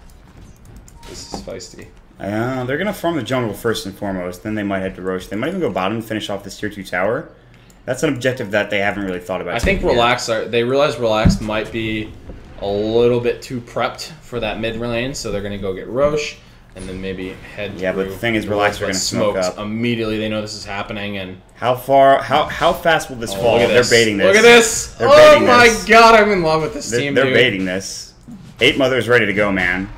feisty. They're gonna farm the jungle first and foremost. Then they might head to Roche. They might even go bottom and finish off this tier 2 tower. That's an objective that they haven't really thought about. I think they realize Relax might be a little bit too prepped for that mid lane, so they're gonna go get Roche and then maybe head. Yeah, but the thing is, Relax are gonna smoke up immediately. They know this is happening, and how fast will this fall? They're baiting this. Look at this! Oh my god, I'm in love with this team. They're baiting this. Ape Mother's ready to go, man.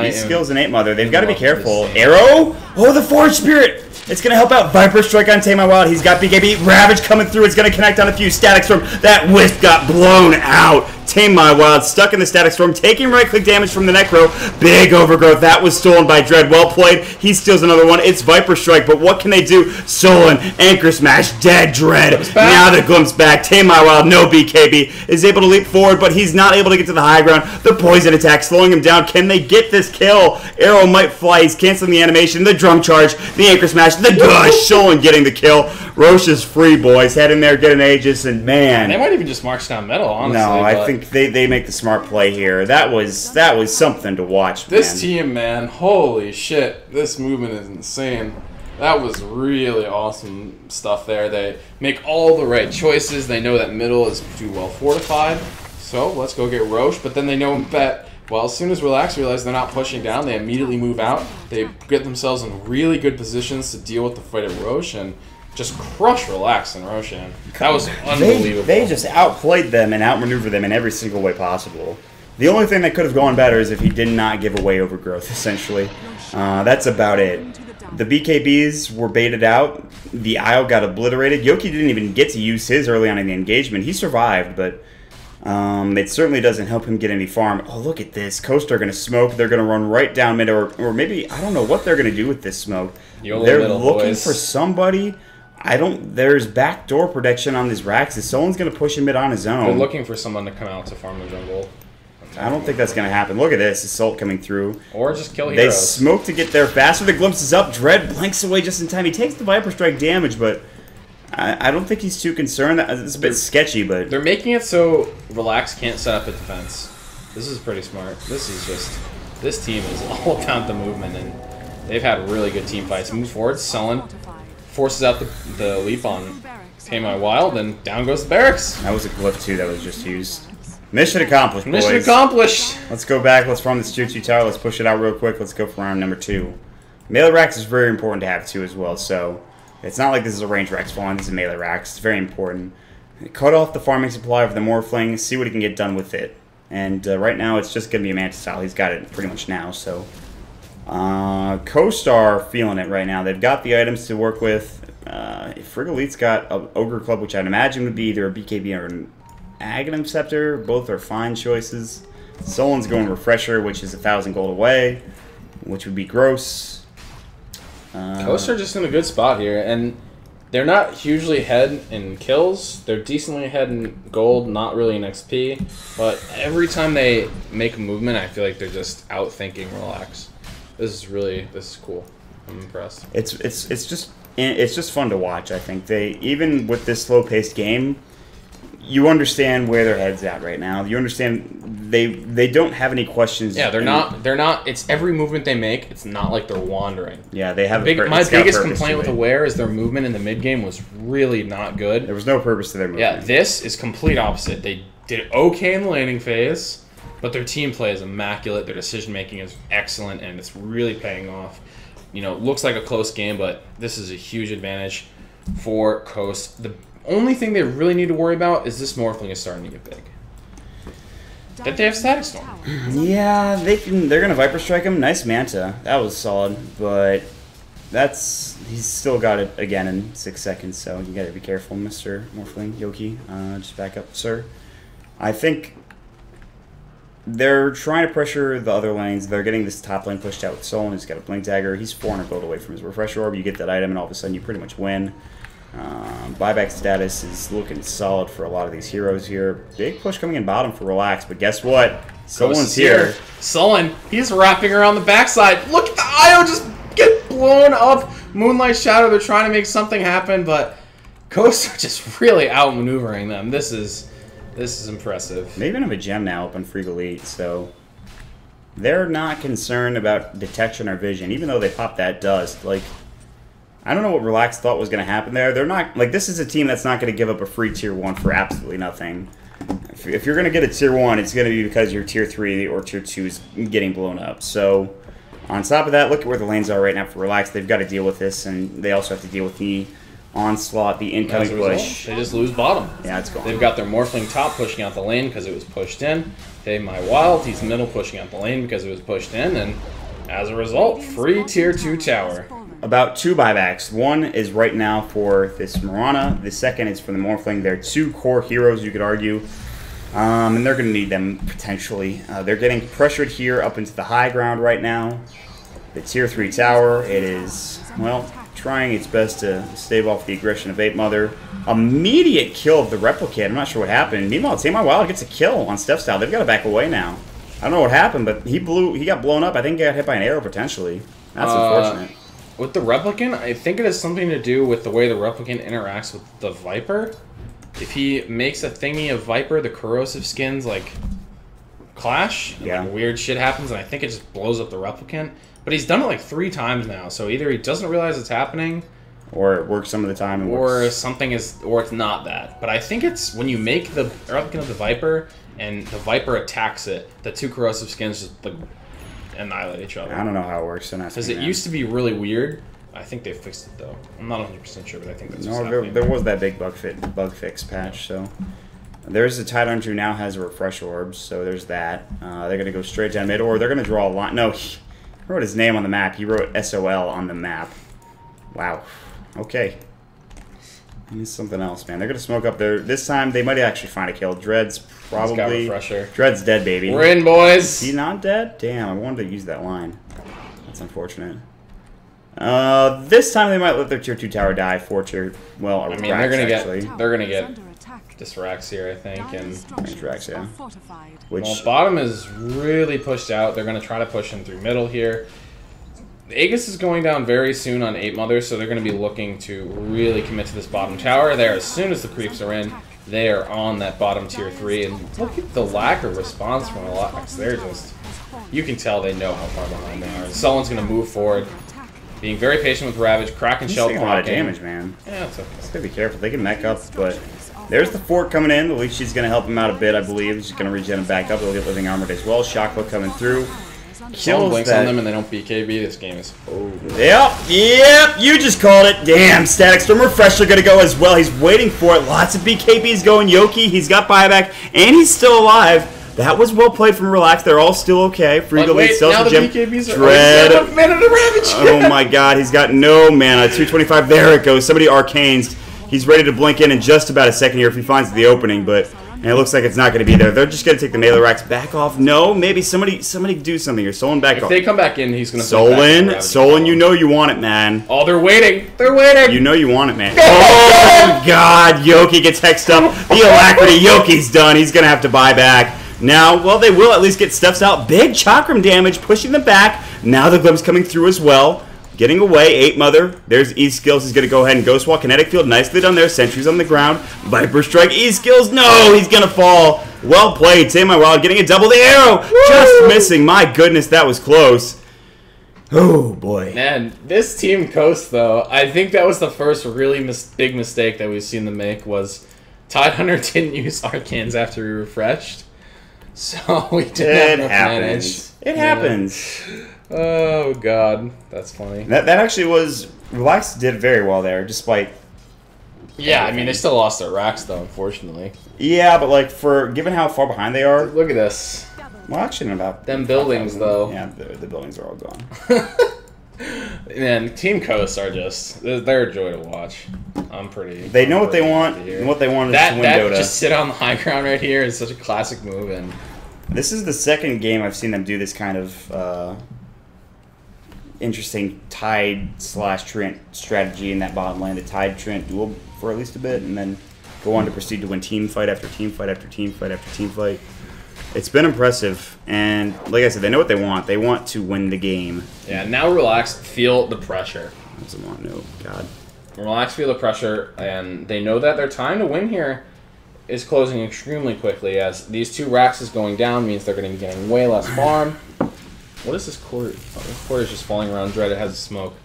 These skills in Ape Mother, they've got to be careful. Arrow! Oh, the Forge Spirit! It's going to help out. Viper Strike on Tame My Wild. He's got BKB. Ravage coming through. It's going to connect on a few. Static Storm. That Wisp got blown out. Tame My Wild stuck in the Static Storm, taking right-click damage from the Necro. Big overgrowth. That was stolen by Dread. Well played. He steals another one. It's Viper Strike, but what can they do? Stolen. Anchor Smash. Dead Dread. Now the Glimpse back. Tame My Wild. No BKB. Is able to leap forward, but he's not able to get to the high ground. The Poison attack slowing him down. Can they get this kill? Arrow might fly. He's canceling the animation. The Drum Charge. The Anchor Smash. The Gush. Sholan getting the kill. Roche is free, boys. Head in there, get an Aegis, and man. They might even just march down middle, honestly. No, I think they make the smart play here. That was something to watch, This team, man, holy shit. This movement is insane. That was really awesome stuff there. They make all the right choices. They know that middle is too well fortified. So let's go get Roche. But then they know that, well, as soon as Relax realize they're not pushing down, they immediately move out. They get themselves in really good positions to deal with the fight at Roche and just crush Relax and Roshan. That was unbelievable. They just outplayed them and outmaneuvered them in every single way possible. The only thing that could have gone better is if he did not give away overgrowth, essentially. That's about it. The BKBs were baited out. The Isle got obliterated. Yoki didn't even get to use his early on in the engagement. He survived, but it certainly doesn't help him get any farm. Oh, look at this. Coast are going to smoke. They're going to run right down mid, or maybe, I don't know what they're going to do with this smoke. They're looking for somebody. There's backdoor protection on these racks. Someone's going to push him mid on his own. They're looking for someone to come out to farm the jungle. I don't think that's going to happen. Look at this. Assault coming through. Or just kill They heroes. smoke to get there faster. The glimpse is up. Dread blanks away just in time. He takes the Viper Strike damage, but I don't think he's too concerned. It's a bit sketchy, but... They're making it so Relax can't set up a defense. This is pretty smart. This is just... This team is all about the movement, and they've had really good team fights. Move forward, Sullen forces out the leap on Pay My Wild, and down goes the barracks. That was a glyph, too, that was just used. Mission accomplished, boys. Mission accomplished. Let's go back. Let's farm this tier 2 tower. Let's push it out real quick. Let's go for round number 2. Melee racks is very important to have, too, as well, so... It's not like this is a range rack spawn. This is a melee racks. It's very important. Cut off the farming supply of the Morphling. See what he can get done with it. And right now, it's just going to be a Mantis style. He's got it pretty much now, so... Co-Star feeling it right now. They've got the items to work with. Frigolite's got an Ogre Club, which I'd imagine would be either a BKB or an Aghanim Scepter. Both are fine choices. Sullen's going Refresher, which is 1,000 gold away, which would be gross. Coasts are just in a good spot here, and they're not hugely ahead in kills. They're decently ahead in gold, not really in XP. But every time they make a movement, I feel like they're just outthinking Relax. This is cool. I'm impressed. It's just fun to watch. I think even with this slow-paced game, you understand where their head's at right now. You understand they don't have any questions. Yeah, they're not. It's every movement they make. It's not like they're wandering. Yeah, they have. My biggest complaint with Aware is their movement in the mid game was really not good. There was no purpose to their movement. Yeah, this is complete opposite. They did okay in the laning phase, but their team play is immaculate. Their decision making is excellent, and it's really paying off. You know, looks like a close game, but this is a huge advantage for Coast. The only thing they really need to worry about is this Morphling is starting to get big. That they have Static Storm. Yeah, they're gonna Viper Strike him. Nice Manta. That was solid, but he's still got it again in 6 seconds, so you gotta be careful, Mr. Morphling, Yoki. Just back up, sir. I think they're trying to pressure the other lanes. They're getting this top lane pushed out with Sullen, who's got a Blink Dagger. He's 400 gold away from his Refresher Orb. You get that item, and all of a sudden you pretty much win. Buyback status is looking solid for a lot of these heroes here. Big push coming in bottom for Relax, but guess what? Sullen's here. Sullen, he's wrapping around the backside. Look at the IO just get blown up. Moonlight Shadow, they're trying to make something happen, but Ghosts are just really outmaneuvering them. This is impressive. They even have a gem now up on Frigolite, so they're not concerned about detection or vision, even though they pop that dust. Like, I don't know what Relax thought was going to happen there. They're not, like, this is a team that's not going to give up a free tier 1 for absolutely nothing. If you're going to get a tier 1, it's going to be because your tier 3 or tier 2 is getting blown up. So, on top of that, look at where the lanes are right now for Relax. They've got to deal with this, and they also have to deal with the onslaught, the incoming push. They just lose bottom. Yeah, it's gone. They've got their Morphling top pushing out the lane because it was pushed in. They My Wild, he's middle pushing out the lane because it was pushed in, and as a result, free tier 2 tower. About 2 buybacks. One is right now for this Mirana. The second is for the Morphling. They're 2 core heroes, you could argue. And they're going to need them, potentially. They're getting pressured here up into the high ground right now. The tier 3 tower, it is, well, trying its best to stave off the aggression of Ape Mother. Immediate kill of the Replicate. I'm not sure what happened. Meanwhile, Team My Wild gets a kill on Steph Style. They've got to back away now. I don't know what happened, but he got blown up. I think he got hit by an arrow, potentially. That's unfortunate. With the Replicant, I think it has something to do with the way the Replicant interacts with the Viper. If he makes a thingy of Viper, the corrosive skins, like, clash, and, like, weird shit happens, and I think it just blows up the Replicant. But he's done it, like, 3 times now, so either he doesn't realize it's happening, or it works some of the time, and or something is, or it's not that. But I think it's when you make the Replicant of the Viper, and the Viper attacks it, the 2 corrosive skins just, like, annihilate each other. I don't know how it works. Because it used to be really weird. I think they fixed it, though. I'm not 100% sure, but I think that's what's happening. There was that big bug fix patch, so... There's a Tidon who now has a Refresh Orbs, so there's that. They're going to go straight down mid, or they're going to draw a line. No, he wrote his name on the map. He wrote SOL on the map. Wow. Okay. And it's something else, man. They're going to smoke up there. This time, they might actually find a kill. Dread's probably... He's got Refresher. Dread's dead, baby. We're in, boys! Is he not dead? Damn, I wanted to use that line. That's unfortunate. This time they might let their tier 2 tower die for tier... Well, I mean, they're gonna get this Rex here, I think. And Range Rex, yeah. Which well, bottom is really pushed out. They're going to try to push him through middle here. Aegis is going down very soon on 8 Mother, so they're going to be looking to really commit to this bottom tower there. As soon as the creeps are in, they are on that bottom tier 3. And look at the lack of response from Relax. They're just... You can tell they know how far behind they are. Sullen's going to move forward, being very patient with Ravage. Kraken Shell taking a lot of damage, man. Yeah, it's okay. Just gotta be careful. They can mech up, but there's the fort coming in. At least she's gonna help him out a bit, I believe. She's gonna regen him back up. They'll get living armored as well. Shockwave coming through. Someone blinks on them and they don't BKB. This game is over. Yep, you just called it. Damn, Static Storm Refresher gonna go as well. He's waiting for it. Lots of BKBs going. Yoki, he's got buyback, and he's still alive. That was well played from Relax. They're all still okay. Free to lead, now the gem. BKBs are Dread. Mana to Ravage. Oh my god, he's got no mana. 225, there it goes. Somebody arcanes. He's ready to blink in just about a second here if he finds the opening, but and it looks like it's not going to be there. They're just going to take the melee racks back off. No, maybe somebody do something here. Solon back off. If they come back in, he's going to Solon, you know you want it, man. Oh, they're waiting. They're waiting. You know you want it, man. Oh god, Yoki gets hexed up. The alacrity, Yoki's done. He's going to have to buy back. Now, well, they will at least get stuffs out. Big chakram damage, pushing them back. Now the glimpse coming through as well. Getting away, 8 Mother. There's E-Skills. He's going to go ahead and Ghost Wall. Kinetic Field, nicely done there. Sentries on the ground. Viper Strike, E-Skills. No, he's going to fall. Well played. Say my wild, getting a double the arrow. Woo! Just missing. My goodness, that was close. Oh, boy. Man, this Team Coast, though, I think that was the first really big mistake that we've seen them make was Tidehunter didn't use Arcanes after he refreshed. So we didn't have manage. It happens. Oh god, that's funny. That actually was Relax did very well there, despite. Yeah, everything. I mean they still lost their racks though, unfortunately. Yeah, but like for given how far behind they are. Look at this. Well, actually, about them buildings though. Yeah, the buildings are all gone. Man, Team Coast are just—they're a joy to watch. I'm pretty. They know what they want, and what they want is to win Dota. Just sit on the high ground right here is such a classic move, and this is the second game I've seen them do this kind of interesting Tide/Trent strategy in that bottom lane. The Tide-Trent duel for at least a bit, and then go on to proceed to win team fight after team fight after team fight after team fight. It's been impressive, and like I said, they know what they want. They want to win the game. Yeah, now Relax, feel the pressure. Doesn't want no, God. Relax, feel the pressure, and they know that their time to win here is closing extremely quickly, as these 2 racks is going down means they're going to be getting way less farm. What is this court? Oh, this court is just falling around Dread. It has a smoke.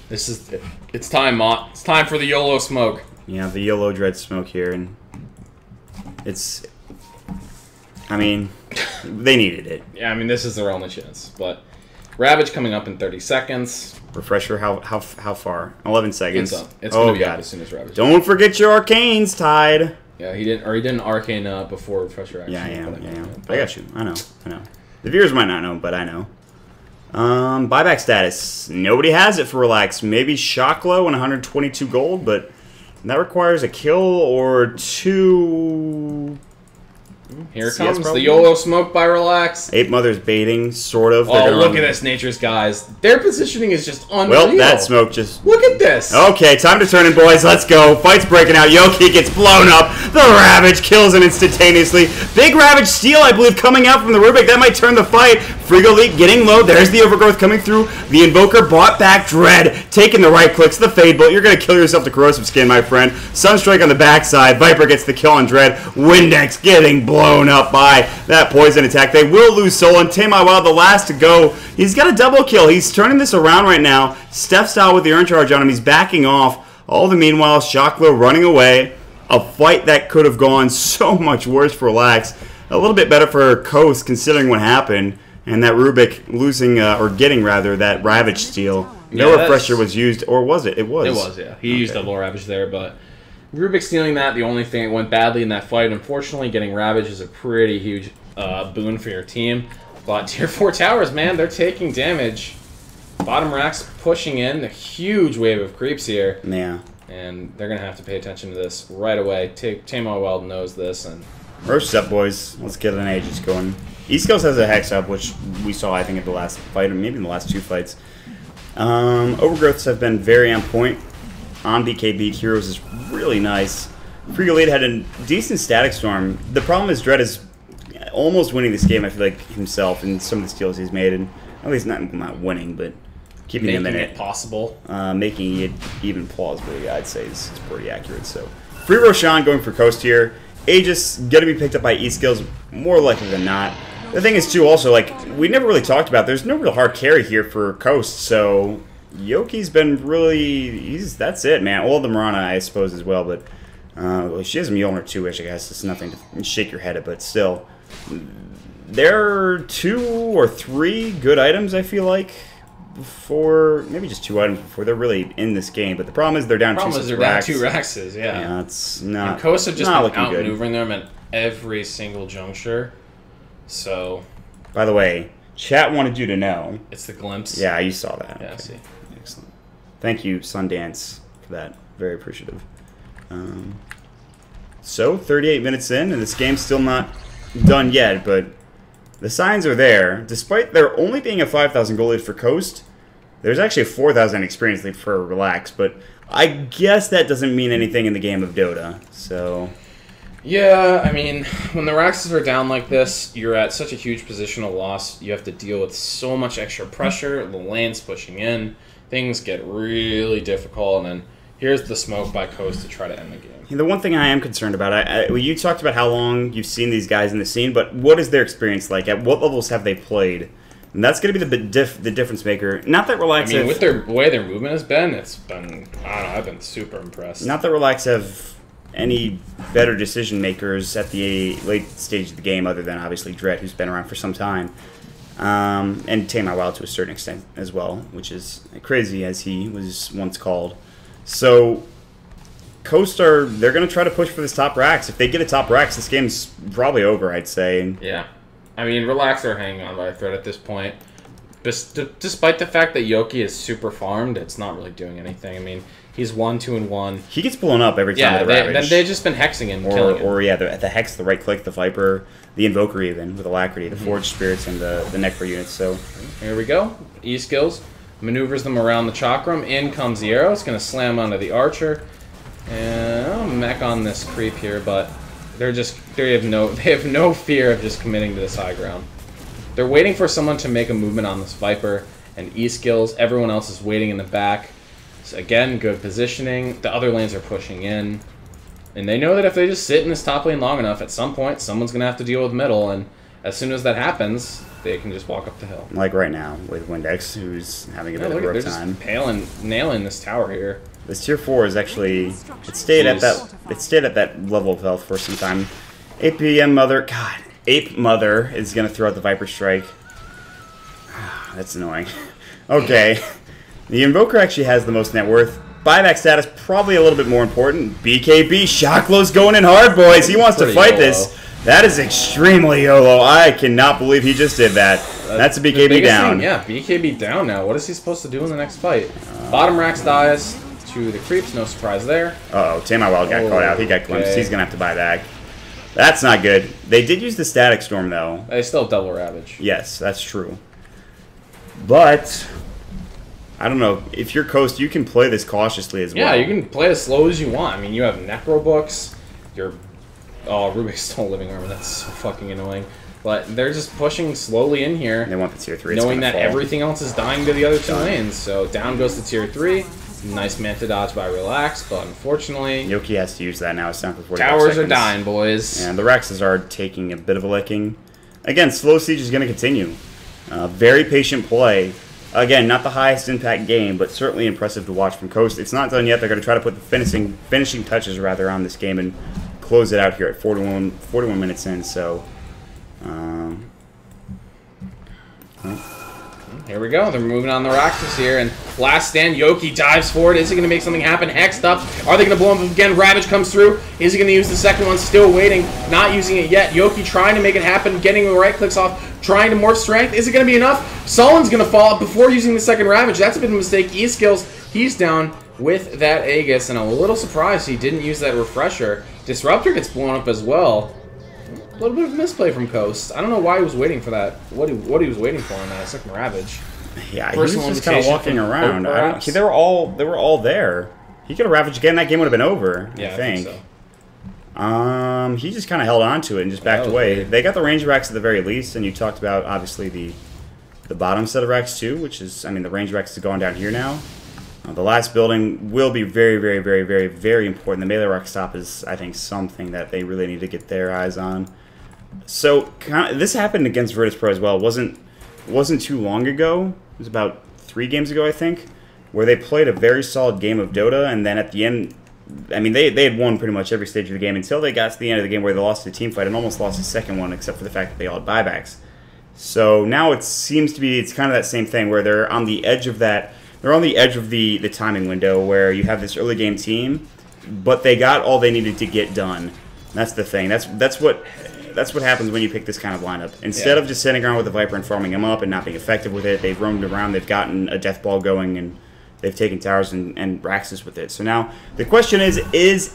It's time, Mott. It's time for the YOLO smoke. Yeah, the YOLO Dread smoke here, and it's... I mean, they needed it. Yeah, I mean, this is their only chance. But Ravage coming up in 30 seconds. Refresher, how far? 11 seconds. It's up. It's going to be up as soon as Ravage. Don't forget your arcanes, Tide. Yeah, he didn't arcane before Refresher actually. Yeah. I got you. I know. The viewers might not know, but I know. Buyback status. Nobody has it for Relax. Maybe Shocklow and 122 gold, but that requires a kill or 2... Here comes the YOLO smoke by Relax. 8 Mother's baiting, sort of. Oh, look at this, Nature's guys. Their positioning is just unreal. Well, that smoke just... Look at this. Okay, time to turn in, boys. Let's go. Fight's breaking out. Yoki gets blown up. The Ravage kills him instantaneously. Big Ravage steal, I believe, coming out from the Rubik. That might turn the fight. Frigo Leak getting low. There's the Overgrowth coming through. The Invoker bought back. Dread taking the right clicks. The Fade Bolt. You're going to kill yourself to Corrosive Skin, my friend. Sunstrike on the backside. Viper gets the kill on Dread. Windex getting blown up by that poison attack. They will lose Solon. Tamai Wild, the last to go. He's got a double kill. He's turning this around right now. Steph style with the Urn Charge on him. He's backing off. All the meanwhile, Shocklow running away. A fight that could have gone so much worse for Relax. A little bit better for Coast considering what happened. And that Rubik losing, or getting rather, that Ravage steal. No refresher was used, or was it? It was. It was, yeah. He used double Ravage there, but Rubik stealing that, the only thing that went badly in that fight, unfortunately, getting Ravage is a pretty huge boon for your team. But Tier 4 towers, man, they're taking damage. Bottom racks pushing in, a huge wave of creeps here. Yeah. And they're going to have to pay attention to this right away. Tamar Wild knows this. And first up, boys. Let's get an Aegis going. East Coast has a Hex up, which we saw, I think, at the last fight, or maybe in the last 2 fights. Overgrowths have been very on point. On BKB, Heroes is really nice. Free Elite had a decent Static Storm. The problem is Dredd is almost winning this game, I feel like, himself in some of the steals he's made. And at least not winning, but keeping him in Making it possible. Making it even plausible, yeah, I'd say is pretty accurate. So Free Roshan going for Coast here. Aegis going to be picked up by E-Skills more likely than not. The thing is, too, also, like, we never really talked about, there's no real hard carry here for Coast, so Yoki's been really, that's it, man. All of them are on, I suppose, as well, but well, she has a Mjolnir too, which I guess is nothing to shake your head at, but still. There are 2 or 3 good items, I feel like, before, maybe just 2 items before they're really in this game, but the problem is they're down 2 racks. Down 2 Raxes, yeah. Yeah, it's not. And Coast have just been been outmaneuvering them at every single juncture. So, by the way, chat wanted you to know. It's the glimpse. Yeah, you saw that. Yeah, okay. I see. Excellent. Thank you, Sundance, for that. Very appreciative. So, 38 minutes in, and this game's still not done yet, but the signs are there. Despite there only being a 5,000 goal lead for Coast, there's actually a 4,000 experience lead for Relax, but I guess that doesn't mean anything in the game of Dota, so... Yeah, I mean, when the Raxes are down like this, you're at such a huge positional loss. You have to deal with so much extra pressure. The lane's pushing in. Things get really difficult, and then here's the smoke by Coast to try to end the game. The one thing I am concerned about, you talked about how long you've seen these guys in the scene, but what is their experience like? At what levels have they played? And that's going to be the difference maker. Not that Relax I mean, with the way their movement has been, it's been, I don't know, I've been super impressed. Not that Relax have any better decision makers at the late stage of the game, other than obviously Dredd, who's been around for some time, and Tame My Wild to a certain extent as well, which is crazy as he was once called. So Coast they're going to try to push for this top racks. If they get a top racks, this game's probably over, I'd say. Yeah, I mean, Relax are hanging on by a thread at this point. Despite the fact that Yoki is super farmed, it's not really doing anything. I mean, he's 1, 2, and 1. He gets blown up every time with the Ravage. They've just been hexing him, killing him. Or yeah, the Hex, the right click, the Viper, the Invoker even, with Alacrity, the Forged Spirits, and the Necro units. So here we go. E-Skills maneuvers them around the Chakram. In comes the arrow. It's going to slam onto the Archer. And I'll mech on this creep here, but they have no fear of just committing to this high ground. They're waiting for someone to make a movement on this Viper, and E-Skills, everyone else is waiting in the back. So again, good positioning. The other lanes are pushing in. And they know that if they just sit in this top lane long enough, at some point, someone's going to have to deal with middle, and as soon as that happens, they can just walk up the hill. Like right now, with Windex, who's having a bit of a rough time. They're just nailing this tower here. This tier 4 is actually, it stayed at that level of health for some time. 8 PM Mother, God. Ape Mother is going to throw out the Viper Strike. That's annoying. Okay. The Invoker actually has the most net worth. Buyback status, probably a little bit more important. BKB, Shocklow's going in hard, boys. He wants to fight YOLO. this. That is extremely YOLO. I cannot believe he just did that. That's a BKB down. Yeah, BKB down now. What is he supposed to do in the next fight? Bottom Rax dies to the creeps. No surprise there. Uh-oh, Tame My Wild got caught out. He got glimpsed. He's going to have to buy back. That's not good. They did use the Static Storm, though. They still have double Ravage. Yes, that's true. But, I don't know. If you're Coast, you can play this cautiously as well. Yeah, you can play as slow as you want. I mean, you have Necro Books. Oh, Rubik's still living armor. That's so fucking annoying. But they're just pushing slowly in here. They want the tier 3. Knowing that everything else is dying to the other 2 lanes. So down goes to tier 3. Nice Manta dodge by Relax, but unfortunately... Yoki has to use that now. It's down for 45 Towers seconds. are dying, boys. And the Raxes are taking a bit of a licking. Again, Slow Siege is going to continue. Very patient play. Again, not the highest impact game, but certainly impressive to watch from Coast. It's not done yet. They're going to try to put the finishing touches rather on this game and close it out here at 41 minutes in. So, here we go. They're moving on the Raxes here, and last stand, Yoki dives forward. Is he going to make something happen? Hexed up. Are they going to blow him up again? Ravage comes through. Is he going to use the second one? Still waiting. Not using it yet. Yoki trying to make it happen, getting the right clicks off, trying to morph strength. Is it going to be enough? Sullen's going to fall up before using the second Ravage. That's a bit of a mistake. E-Skills, he's down with that Aegis, and I'm a little surprised he didn't use that Refresher. Disruptor gets blown up as well. A little bit of misplay from Coast. I don't know why he was waiting for that. What he was waiting for in that second Ravage. Yeah, he was just kind of walking around. They were all there. He could have ravaged again. That game would have been over. Yeah, I think. so. He just kind of held on to it and just backed away. They got the range racks at the very least, and you talked about, obviously, the bottom set of racks, too, which is, I mean, the range racks is going down here now. The last building will be very, very, very, very, very important. The melee rack stop is, I think, something that they really need to get their eyes on. So, this happened against Virtus Pro as well. It wasn't too long ago. It was about 3 games ago, I think, where they played a very solid game of Dota, and then at the end, I mean, they had won pretty much every stage of the game until they got to the end of the game where they lost the team fight and almost lost the second one, except for the fact that they all had buybacks. So now it seems to be, it's kind of that same thing where they're on the edge of that. They're on the edge of the timing window where you have this early game team, but they got all they needed to get done. That's the thing. That's what happens when you pick this kind of lineup. Instead of just sitting around with the Viper and farming him up and not being effective with it, they've roamed around, they've gotten a death ball going, and they've taken towers and Raxus with it. So now the question is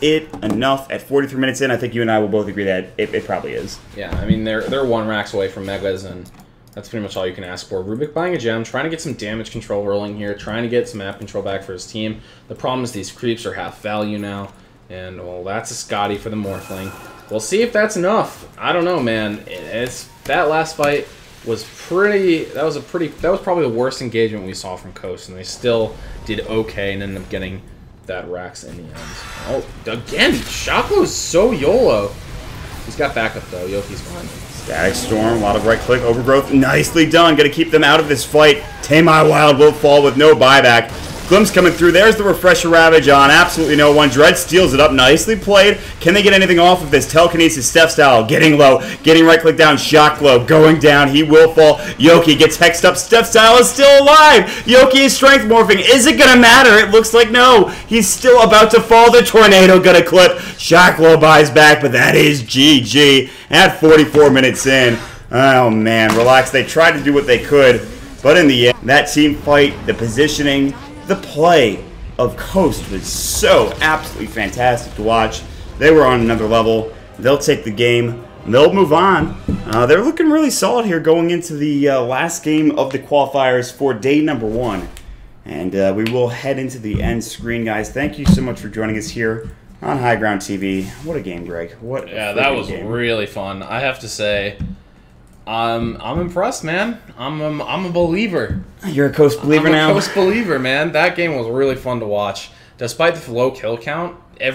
it enough at 43 minutes in? I think you and I will both agree that it probably is. Yeah, I mean, they're 1 Rax away from Megas, and that's pretty much all you can ask for. Rubik buying a gem, trying to get some damage control rolling here, trying to get some map control back for his team. The problem is these creeps are half value now, and, well, that's a Scotty for the Morphling. We'll see if that's enough. I don't know, man. That last fight was pretty. That was probably the worst engagement we saw from Coast, and they still did okay and ended up getting that Rax in the end. Oh, again, Shocklow's so YOLO. He's got backup though. Yoki's fine. Static Storm, a lot of right-click overgrowth. Nicely done. Got to keep them out of this fight. Tame My Wild will fall with no buyback. Glimpse coming through. There's the Refresher Ravage on absolutely no one. Dread steals it up. Nicely played. Can they get anything off of this? Telekinesis, Steph Style, getting low. Getting right-click down. Shockglow going down. He will fall. Yoki gets hexed up. Steph Style is still alive. Yoki is strength morphing. Is it going to matter? It looks like no. He's still about to fall. The Tornado going to clip. Shockglow buys back, but that is GG at 44 minutes in. Oh, man. Relax. They tried to do what they could, but in the end, that team fight, the positioning, the play of Coast was so absolutely fantastic to watch. They were on another level. They'll take the game. They'll move on. They're looking really solid here going into the last game of the qualifiers for day number 1. And we will head into the end screen, guys. Thank you so much for joining us here on High Ground TV. What a game, Greg. Yeah, that was really fun. I have to say, I'm impressed, man. I'm a believer. You're a Coast believer now? I'm a Coast believer, man. That game was really fun to watch. Despite the low kill count, at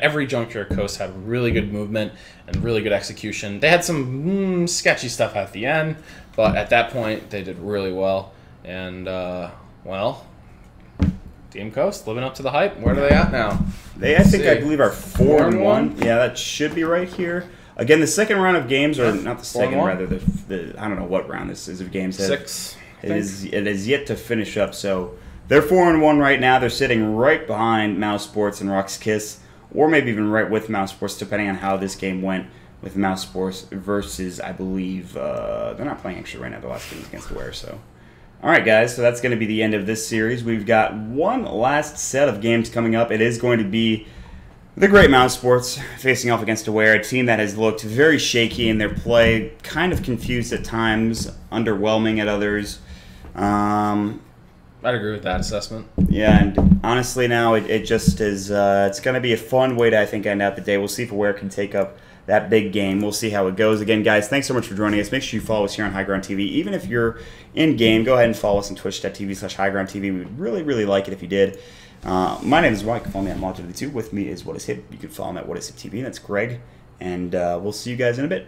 every juncture, Coast had really good movement and really good execution. They had some sketchy stuff at the end, but at that point, they did really well. And, well, Team Coast living up to the hype. Where are they at now? They, I believe, are 4-1. Yeah, that should be right here. Again, the second round of games, or not the second, rather, the I don't know what round this is of games. 6. It is yet to finish up, so they're 4-1 right now. They're sitting right behind Mouse Sports and Rock's Kiss, or maybe even right with Mouse Sports, depending on how this game went with Mouse Sports versus, I believe, they're not playing actually right now. The last game is against Aware, so. All right, guys, so that's going to be the end of this series. We've got one last set of games coming up. It is going to be the Great Mouse Sports facing off against Aware, a team that has looked very shaky in their play, kind of confused at times, underwhelming at others. I'd agree with that assessment. Yeah, and honestly now it just is, it's going to be a fun way to, I think, end out the day. We'll see if Aware can take up that big game. We'll see how it goes. Again, guys, thanks so much for joining us. Make sure you follow us here on High Ground TV. Even if you're in-game, go ahead and follow us on twitch.tv/highgroundtv. We would really, really like it if you did. My name is Roy. You can follow me at Mod2. With me is What Is Hip. You can follow me at What Is Hip TV. That's Greg. And we'll see you guys in a bit.